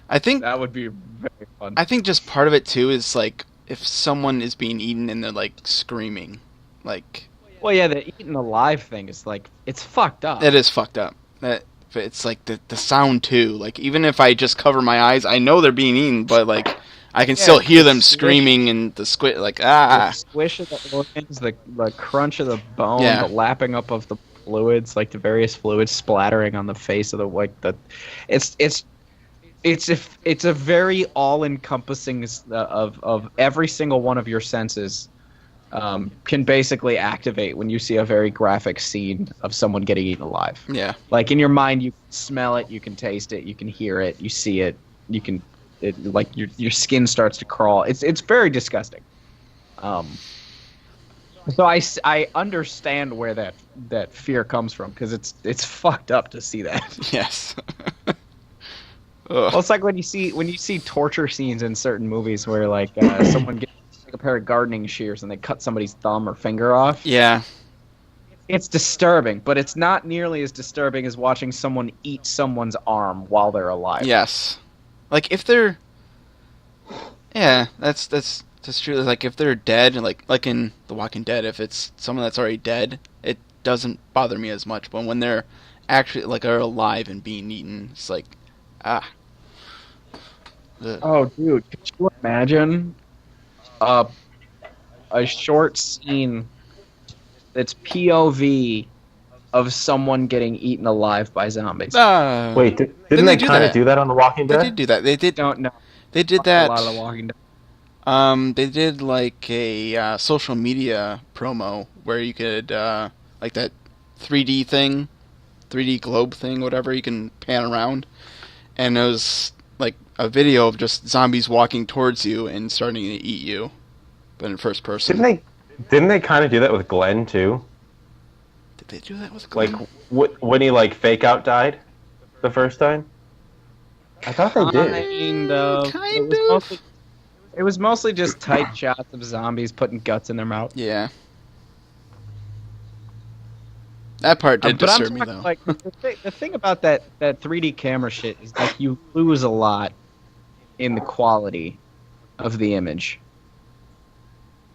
I think That would be very fun. I think just part of it too is like if someone is being eaten and they're like screaming, like Well, yeah, the eating alive thing is like it's fucked up. that is fucked up. That but it's like the sound too. Like even if I just cover my eyes, I know they're being eaten, but like I can still hear them screaming and the squid like The squish of the organs, the crunch of the bone, Yeah. the lapping up of the fluids, like the various fluids splattering on the face of the it's it's a very all-encompassing of every single one of your senses can basically activate when you see a very graphic scene of someone getting eaten alive. Yeah. Like in your mind, you can smell it, you can taste it, you can hear it, you see it, like your skin starts to crawl. It's very disgusting. So I understand where that fear comes from, because it's fucked up to see that. Yes. Well, it's like when you see torture scenes in certain movies where like someone gets a pair of gardening shears and they cut somebody's thumb or finger off. Yeah. It's disturbing, but it's not nearly as disturbing as watching someone eat someone's arm while they're alive. Yes. Like if they're, yeah, that's true. Like if they're dead, like in The Walking Dead, if it's someone that's already dead, it doesn't bother me as much. But when they're actually like are alive and being eaten, it's like, ah. Ugh. Oh, dude, could you imagine a short scene that's POV of someone getting eaten alive by zombies? Wait, didn't they kind of do that on The Walking Dead? They did do that. They did. Don't know. They did A that. lot of The Walking Dead. They did like a social media promo where you could like that 3D thing, 3D globe thing, whatever. You can pan around, and it was like a video of just zombies walking towards you and starting to eat you, but in first person. Didn't they kind of do that with Glenn too? Did they do that with Glenn? Like when he like fake out died the first time? I thought they did. Kind of. It was mostly just tight shots of zombies putting guts in their mouth. Yeah. That part did disturb me though. Like the thing about that 3D camera shit is like you lose a lot in the quality of the image.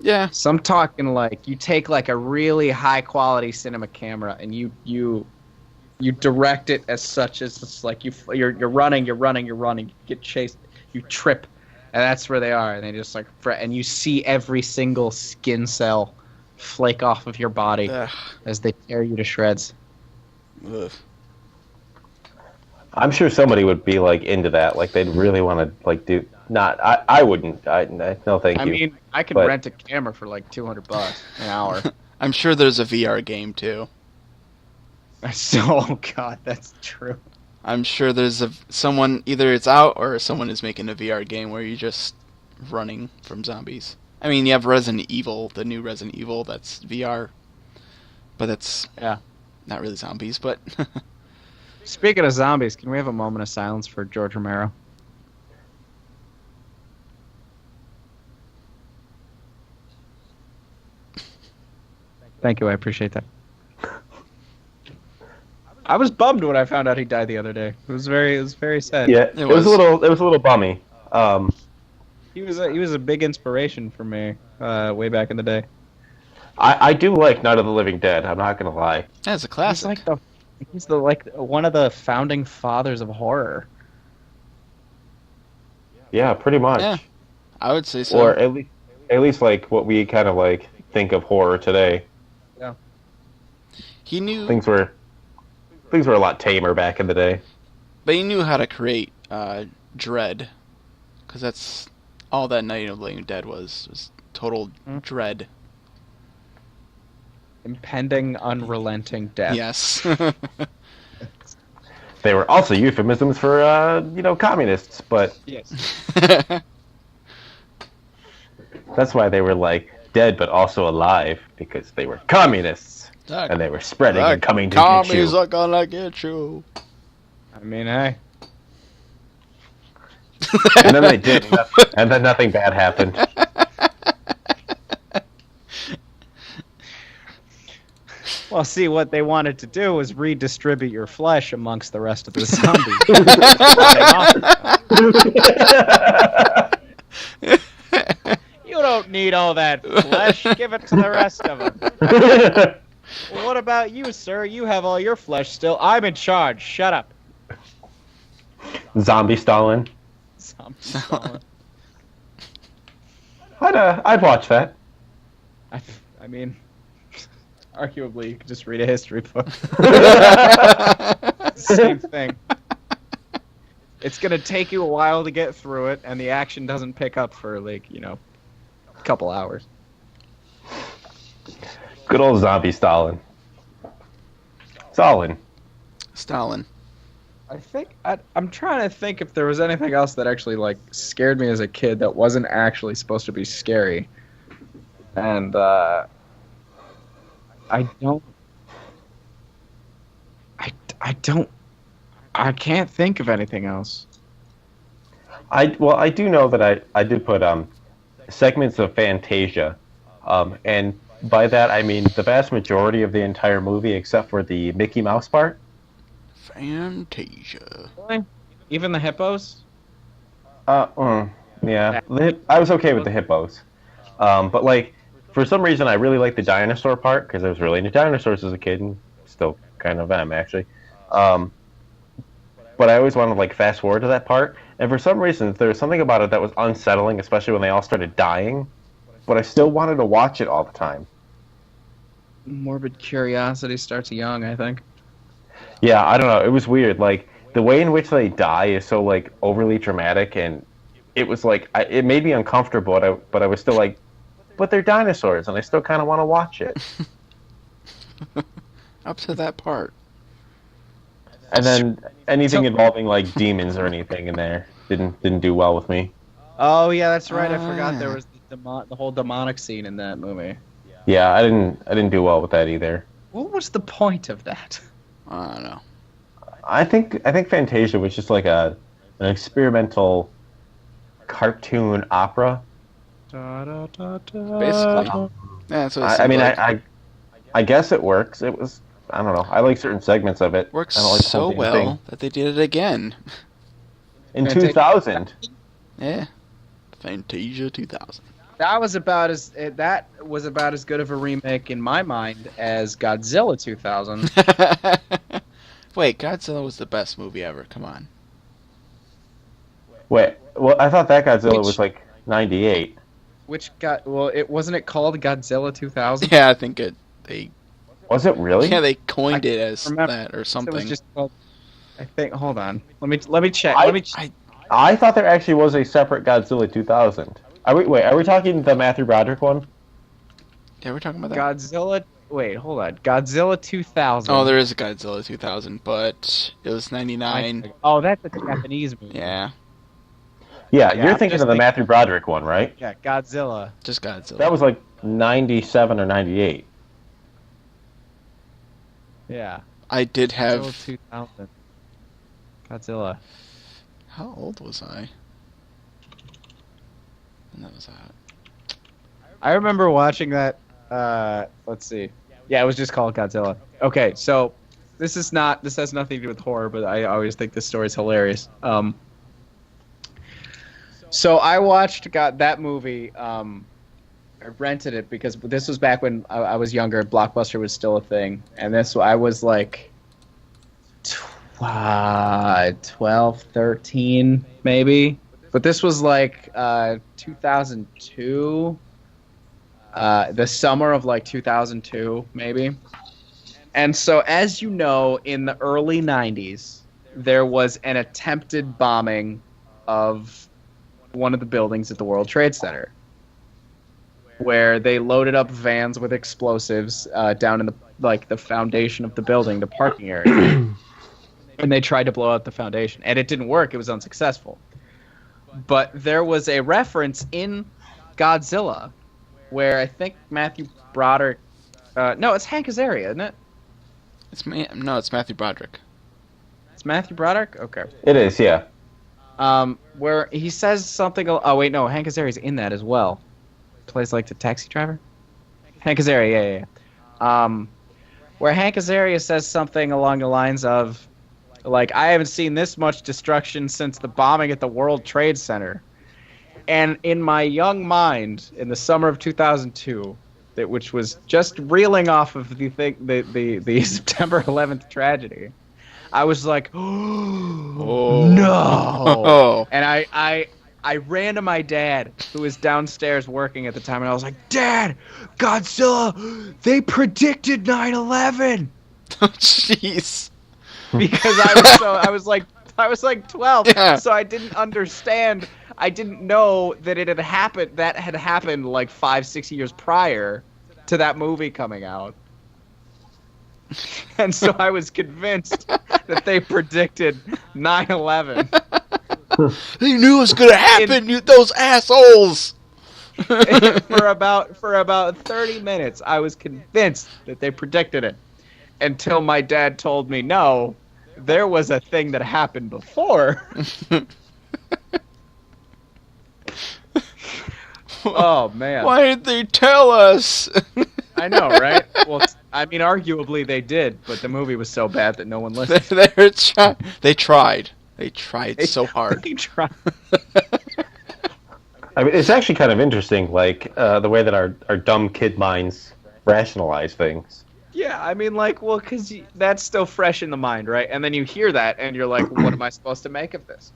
Yeah. So I'm talking like you take like a really high quality cinema camera and you direct it as such as it's like you're running, you get chased, you trip, and that's where they are, and they just like and you see every single skin cell flake off of your body as they tear you to shreds. Ugh. I'm sure somebody would be like into that. Like they'd really want to like do. Not I wouldn't. No, thank you. I mean, I could rent a camera for like $200 an hour. I'm sure there's a VR game too. Oh god, that's true. I'm sure there's someone, either it's out or someone is making a VR game where you're just running from zombies. I mean, you have Resident Evil, the new Resident Evil, that's VR, but that's not really zombies. But speaking of zombies, can we have a moment of silence for George Romero? Thank you, I appreciate that. I was bummed when I found out he died the other day. It was very sad. Yeah, it was a little bummy. He was a big inspiration for me way back in the day. I do like Night of the Living Dead. I'm not gonna lie. That's a classic. He's one of the founding fathers of horror. Yeah, pretty much. Yeah, I would say so. Or at least like what we kind of like think of horror today. Yeah. He knew things were a lot tamer back in the day. But he knew how to create dread, because that's all that Night of the Living Dead was total dread. Impending, unrelenting death. Yes. They were also euphemisms for communists, but yes. That's why they were like dead but also alive, because they were communists and they were spreading and coming to get you. Commies are gonna get you. I mean, hey. And then they did, and then nothing bad happened. Well, see, what they wanted to do was redistribute your flesh amongst the rest of the zombies. You don't need all that flesh. Give it to the rest of them. Well, what about you, sir? You have all your flesh still. I'm in charge. Shut up. Zombie Stalin. Zombie Stalin. I'd watch that. I mean, arguably, you could just read a history book. Same thing. It's gonna take you a while to get through it, and the action doesn't pick up for like a couple hours. Good old zombie Stalin. Stalin. I think I'm trying to think if there was anything else that actually like scared me as a kid that wasn't actually supposed to be scary, and I don't. I can't think of anything else. I do know that I did put segments of Fantasia, and by that I mean the vast majority of the entire movie except for the Mickey Mouse part. Fantasia. Really? Even the hippos? Yeah. I was okay with the hippos, but like for some reason I really liked the dinosaur part because I was really into dinosaurs as a kid and still kind of am actually. But I always wanted to like fast forward to that part, and for some reason there was something about it that was unsettling, especially when they all started dying. But I still wanted to watch it all the time. Morbid curiosity starts young, I think. Yeah, I don't know. It was weird. Like the way in which they die is so like overly dramatic, and it was like it made me uncomfortable. But I was still like, but they're dinosaurs, and I still kind of want to watch it. Up to that part. And then anything involving like demons or anything in there didn't do well with me. Oh yeah, that's right. I forgot there was the whole demonic scene in that movie. Yeah, I didn't do well with that either. What was the point of that? I don't know. I think Fantasia was just like an experimental cartoon opera. Basically. Yeah, that's what it I mean, like. I guess it works. It was, I don't know. I like certain segments of it. Works I don't like the so whole damn well thing. that they did it again. In 2000. Yeah. Fantasia 2000. That was about as good of a remake in my mind as Godzilla 2000. Wait, Godzilla was the best movie ever. Come on. Wait, well, I thought that Godzilla was like 98. It wasn't called Godzilla 2000? Yeah, I think they. Was it really? Yeah, they coined it as that or something. It was just called, I think. Hold on. Let me check. I thought there actually was a separate Godzilla 2000. Are we talking the Matthew Broderick one? Yeah, we're talking about that. Godzilla. Wait, hold on. Godzilla 2000. Oh, there is a Godzilla 2000, but it was 99. Oh, that's a Japanese movie. Yeah. Yeah, you're thinking of the Matthew Broderick one, right? Yeah, Godzilla. Just Godzilla. That was like 97 or 98. Yeah. I did have. Godzilla 2000. Godzilla. How old was I? When that was out. I remember watching that. Let's see. Yeah, it was just called Godzilla. Okay, so this has nothing to do with horror, but I always think this story's hilarious. So I watched that movie. I rented it because this was back when I was younger. Blockbuster was still a thing, and I was like 12, 13, maybe. But this was like 2002. The summer of like 2002, maybe. And so, as you know, in the early 90s, there was an attempted bombing of one of the buildings at the World Trade Center, where they loaded up vans with explosives down in the foundation of the building, the parking area, and they tried to blow out the foundation, and it didn't work. It was unsuccessful. But there was a reference in Godzilla where I think Matthew Broderick... no, it's Hank Azaria, isn't it? No, it's Matthew Broderick. It's Matthew Broderick? Okay. It is, yeah. Where he says something... Oh, wait, no, Hank Azaria's in that as well. Plays like the taxi driver? Hank Azaria, yeah. Where Hank Azaria says something along the lines of, like, I haven't seen this much destruction since the bombing at the World Trade Center. And in my young mind, in the summer of 2002, which was just reeling off of the September 11th tragedy, I was like, oh, no! And I ran to my dad, who was downstairs working at the time, and I was like, Dad, Godzilla, they predicted 9/11! Oh, jeez. Because I was like I was like 12, Yeah. so I didn't understand. I didn't know that it had happened. That had happened like 5-6 years prior to that movie coming out. And so I was convinced that they predicted 9/11. They knew it was gonna happen, those assholes! for about 30 minutes, I was convinced that they predicted it. Until my dad told me, no, there was a thing that happened before. Oh, man. Why did they tell us? I know, right? Well, I mean, arguably they did, but the movie was so bad that no one listened. They tried. They tried so hard. They tried. I mean, it's actually kind of interesting, like the way that our dumb kid minds rationalize things. Yeah, I mean, like, well, because that's still fresh in the mind, right? And then you hear that, and you're like, what am I supposed to make of this?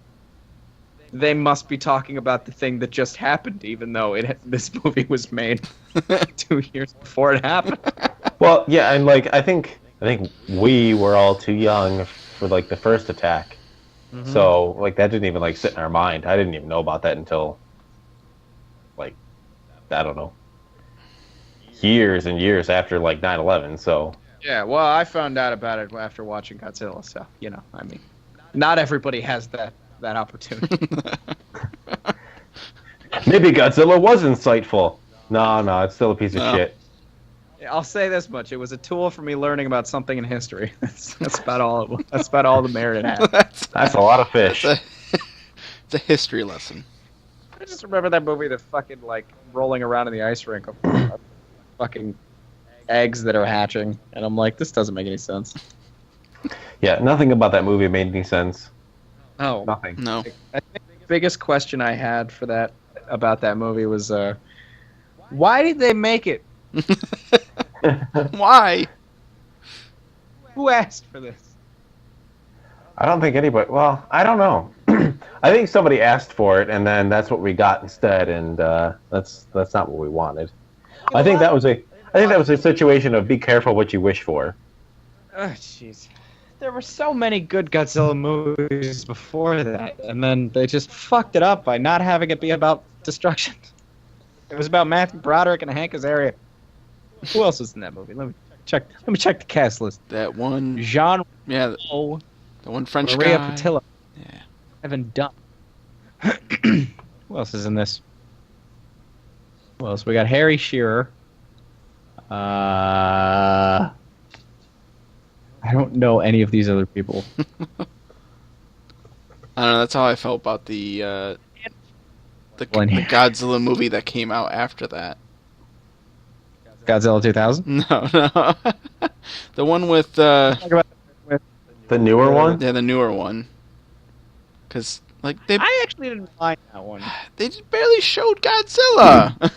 They must be talking about the thing that just happened, even though this movie was made 2 years before it happened. Well, yeah, and like I think we were all too young for like the first attack, so like that didn't even like sit in our mind. I didn't even know about that until like I don't know, years and years after like 9/11. So Yeah, well, I found out about it after watching Godzilla, so, you know, I mean, not everybody has that opportunity. maybe Godzilla was insightful. No, it's still a piece of No. shit. I'll say this much: it was a tool for me learning about something in history. That's about all. That's about all the merit it had. That's a lot of fish. It's a history lesson. I just remember that movie, the fucking like rolling around in the ice rink of fucking eggs that are hatching, and I'm like, this doesn't make any sense. Yeah, nothing about that movie made any sense. Oh, Nothing. No. I think the biggest question I had about that movie was, why did they make it? Why? Who asked for this? I don't think anybody. Well, I don't know. I think somebody asked for it, and then that's what we got instead, and that's not what we wanted. I think that was a situation of be careful what you wish for. Oh, jeez. There were so many good Godzilla movies before that, and then they just fucked it up by not having it be about destruction. It was about Matthew Broderick and Hank Azaria. Who else was in that movie? Let me check the cast list. That one. Jean Yeah, Reno, the one French Maria guy. Patilla, Yeah. Evan Dunn. Who else is in this? Who else? We got Harry Shearer. I don't know any of these other people. I don't know. That's how I felt about the Godzilla movie that came out after that. Godzilla 2000? No. The one with Talk about The newer one? yeah, the newer one. Because like I actually didn't mind that one. they just barely showed Godzilla.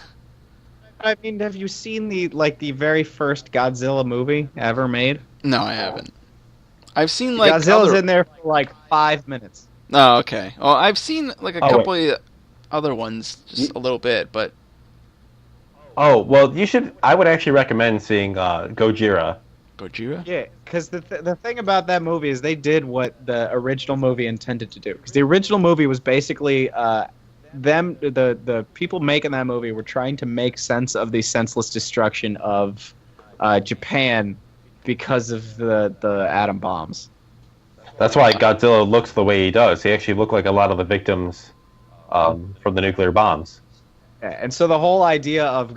I mean, have you seen the very first Godzilla movie ever made? No, I haven't. I've seen like Godzilla's other... in there for like 5 minutes. Oh, okay. Well, I've seen like a Oh, couple of other ones, just a little bit, but Oh, well, you should. I would actually recommend seeing Gojira. Gojira? Yeah, because the thing about that movie is they did what the original movie intended to do. Because the original movie was basically the people making that movie were trying to make sense of the senseless destruction of Japan because of the atom bombs. That's why Godzilla looks the way he does. He actually looked like a lot of the victims from the nuclear bombs. Yeah, and so the whole idea of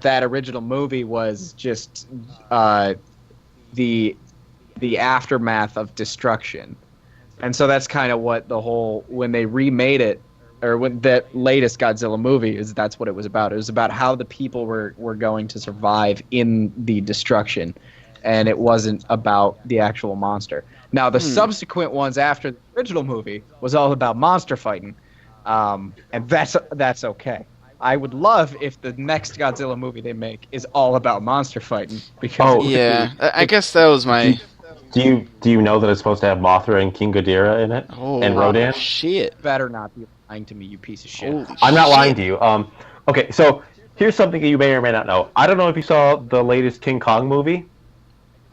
that original movie was just the aftermath of destruction, and so that's kind of what the whole when they remade it, or when that latest Godzilla movie is, that's what it was about. It was about how the people were going to survive in the destruction, and it wasn't about the actual monster. Now the subsequent ones after the original movie was all about monster fighting. And that's okay. I would love if the next Godzilla movie they make is all about monster fighting, because Yeah, I guess that was my... Do you know that it's supposed to have Mothra and King Ghidorah in it? Oh, and Rodan? shit. better not be lying to me, you piece of shit. Holy I'm not shit. lying to you. Okay, so here's something that you may or may not know. I don't know if you saw the latest King Kong movie.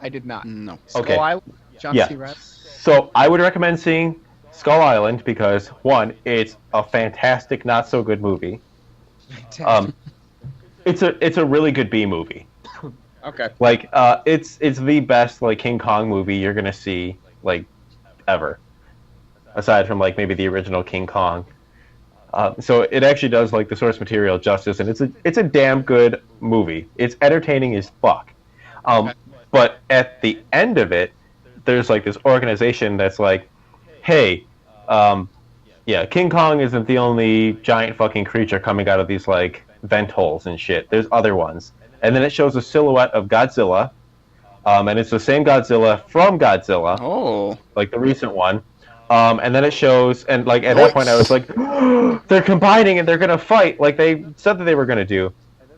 I did not. No. Okay. Skull Island? John Yeah. C. Reilly? So I would recommend seeing Skull Island because one, it's a fantastic, not so good movie. Fantastic. It's a really good B movie. Okay. Like it's the best like King Kong movie you're gonna see like ever, aside from like maybe the original King Kong. So it actually does like the source material justice, and it's a damn good movie. It's entertaining as fuck. But at the end of it, there's like this organization that's like, hey, yeah, King Kong isn't the only giant fucking creature coming out of these like vent holes and shit. There's other ones. And then it shows a silhouette of Godzilla, and it's the same Godzilla from Godzilla, like the recent one. And then it shows, and like at that point I was like, they're combining and they're gonna fight like they said that they were gonna do.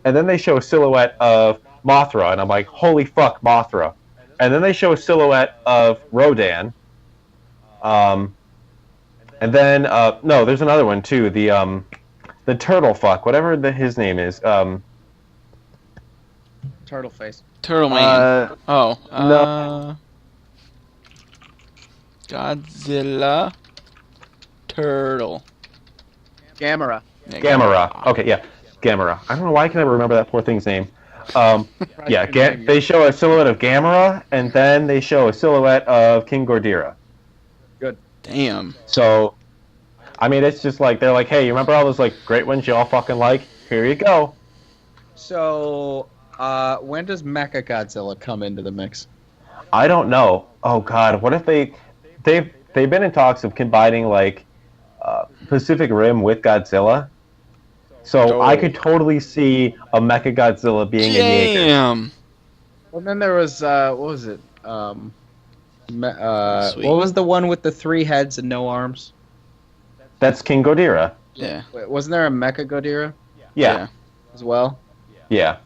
And then they show a silhouette of Mothra, and I'm like, holy fuck, Mothra. And then they show a silhouette of Rodan. And then no, there's another one too. The turtle fuck, whatever his name is. Turtle face. Turtle Man. No. Godzilla. Turtle. Gamera. Yeah, Gamera. Okay, yeah, Gamera. I don't know why I can never remember that poor thing's name. Yeah, they show a silhouette of Gamera, and then they show a silhouette of King Ghidorah. Good. Damn. So, I mean, it's just like, they're like, hey, you remember all those like great ones you all fucking like? Here you go. So, when does Mechagodzilla come into the mix? I don't know. Oh God, what if they've been in talks of combining like Pacific Rim with Godzilla? So I could totally see a Mechagodzilla being in the Damn. Well, then there was what was it? What was the one with the 3 heads and no arms? That's King Ghidorah. Yeah. Wait, wasn't there a Mechagodzilla Yeah. as well? Yeah.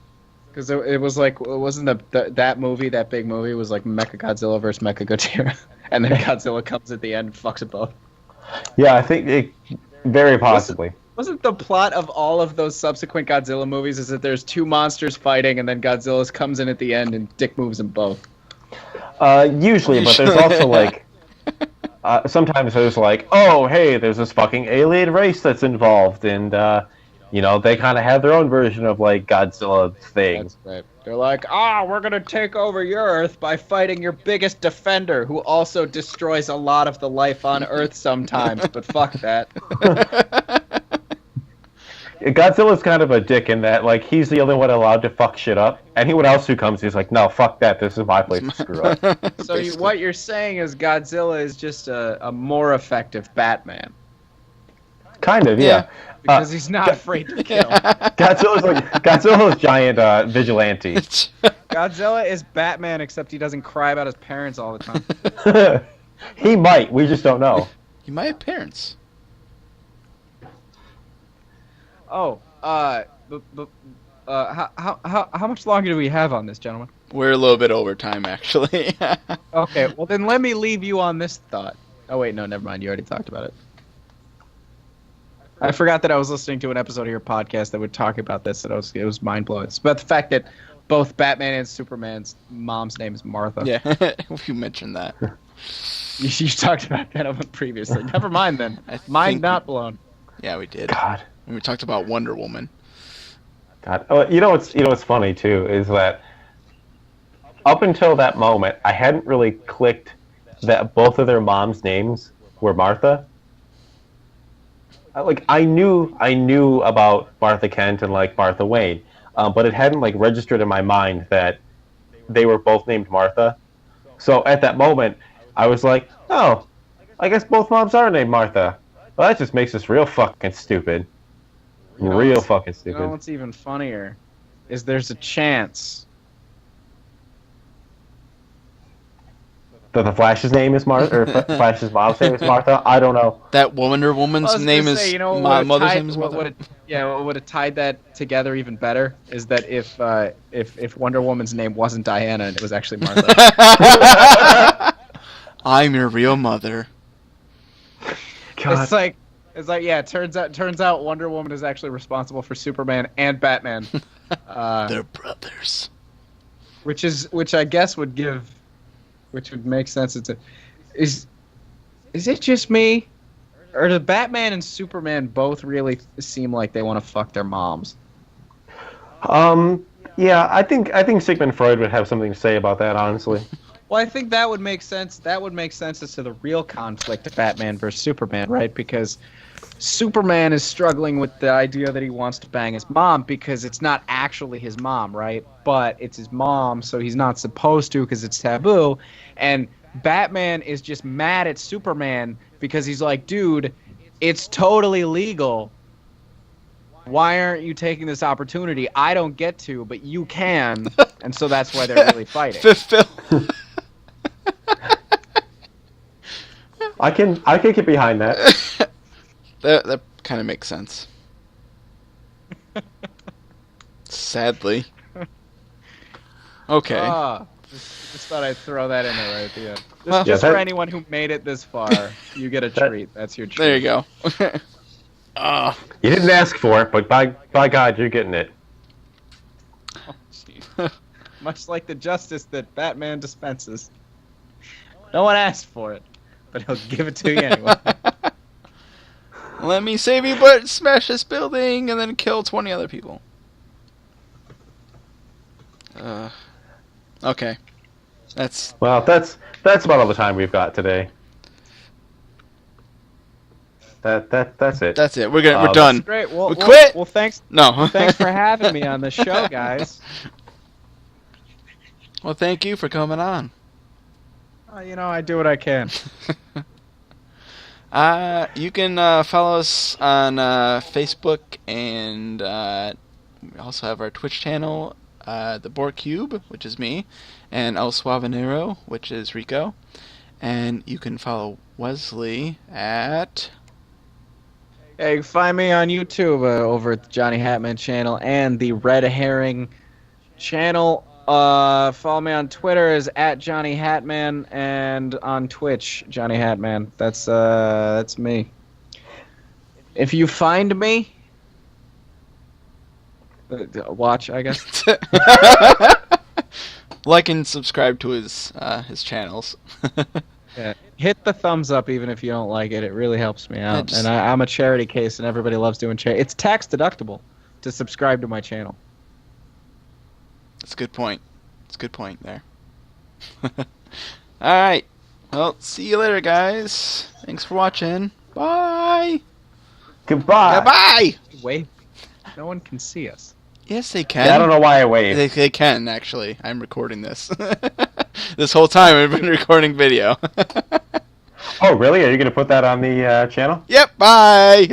Because it was like, it wasn't that movie, that big movie, was like Mechagodzilla versus Mechagodzilla, and then Godzilla comes at the end and fucks it both. Yeah, I think very possibly. Wasn't the plot of all of those subsequent Godzilla movies is that there's 2 monsters fighting, and then Godzilla comes in at the end and dick moves them both? Usually, but there's also like sometimes there's like, oh hey, there's this fucking alien race that's involved, and you know, they kind of have their own version of like Godzilla thing. That's right. They're like, we're gonna take over your Earth by fighting your biggest defender, who also destroys a lot of the life on Earth sometimes. But fuck that. Godzilla's kind of a dick in that, like, he's the only one allowed to fuck shit up. Anyone else who comes, he's like, no, fuck that. This is my place to screw up. So what you're saying is Godzilla is just a more effective Batman. Kind of, yeah. Because he's not afraid to kill. Godzilla's giant vigilante. Godzilla is Batman, except he doesn't cry about his parents all the time. He might. We just don't know. He might have parents. Oh, how much longer do we have on this, gentlemen? We're a little bit over time, actually. Okay, well then let me leave you on this thought. Oh wait, no, never mind. You already talked about it. I forgot that I was listening to an episode of your podcast that would talk about this, and it was mind-blowing. But the fact that both Batman and Superman's mom's name is Martha. Yeah, you mentioned that. You talked about that previously. Never mind then. Mind not blown. Yeah, we did. God. We talked about Wonder Woman. God. Oh, you know what's funny too is that up until that moment, I hadn't really clicked that both of their moms' names were Martha. I knew about Martha Kent and like Martha Wayne, but it hadn't like registered in my mind that they were both named Martha. So at that moment, I was like, oh, I guess both moms are named Martha. Well, that just makes us real fucking stupid. Real fucking stupid. You know what's even funnier is there's a chance that the Flash's name is Martha, or Flash's mom's name is Martha. I don't know. That Wonder Woman's name is my mother's name is Martha. What would have tied that together even better is that if Wonder Woman's name wasn't Diana and it was actually Martha. I'm your real mother. God. It's like yeah. It turns out Wonder Woman is actually responsible for Superman and Batman. They're brothers. Which I guess would make sense. is it just me, or do Batman and Superman both really seem like they want to fuck their moms? Yeah, I think Sigmund Freud would have something to say about that, honestly. Well, I think that would make sense. That would make sense as to the real conflict of Batman versus Superman, right? Because Superman is struggling with the idea that he wants to bang his mom because it's not actually his mom, right? But it's his mom, so he's not supposed to because it's taboo. And Batman is just mad at Superman because he's like, dude, it's totally legal. Why aren't you taking this opportunity? I don't get to, but you can. And so that's why they're really fighting. I can get behind that. That kind of makes sense. Sadly. Okay. Just thought I'd throw that in there right at the end. Well, Just for anyone who made it this far, you get a treat. That's your treat. There you go. You didn't ask for it, but by God, you're getting it. Oh, much like the justice that Batman dispenses. No one asked for it, but he'll give it to you anyway. Let me save you, but smash this building and then kill 20 other people. Okay. That's about all the time we've got today. That's it. That's it. We're done. Great. We quit. Well, thanks. No. Thanks for having me on the show, guys. Well, thank you for coming on. I do what I can. You can follow us on Facebook, and we also have our Twitch channel, the Borg Cube, which is me, and El Suavenero, which is Rico. And you can follow Wesly at... Hey, you can find me on YouTube over at the Johnny Hatman channel and the Red Herring channel. Follow me on Twitter as at Johnny Hatman, and on Twitch, Johnny Hatman. That's me. If you find me, watch, I guess. Like and subscribe to his channels. Yeah. Hit the thumbs up even if you don't like it. It really helps me out. Just... And I'm a charity case, and everybody loves doing charity. It's tax deductible to subscribe to my channel. That's a good point. It's a good point there. Alright. Well, see you later, guys. Thanks for watching. Bye. Goodbye. Goodbye. Wait. No one can see us. Yes, they can. Yeah, I don't know why I waved. They can, actually. I'm recording this. This whole time I've been recording video. Oh, really? Are you going to put that on the channel? Yep, bye!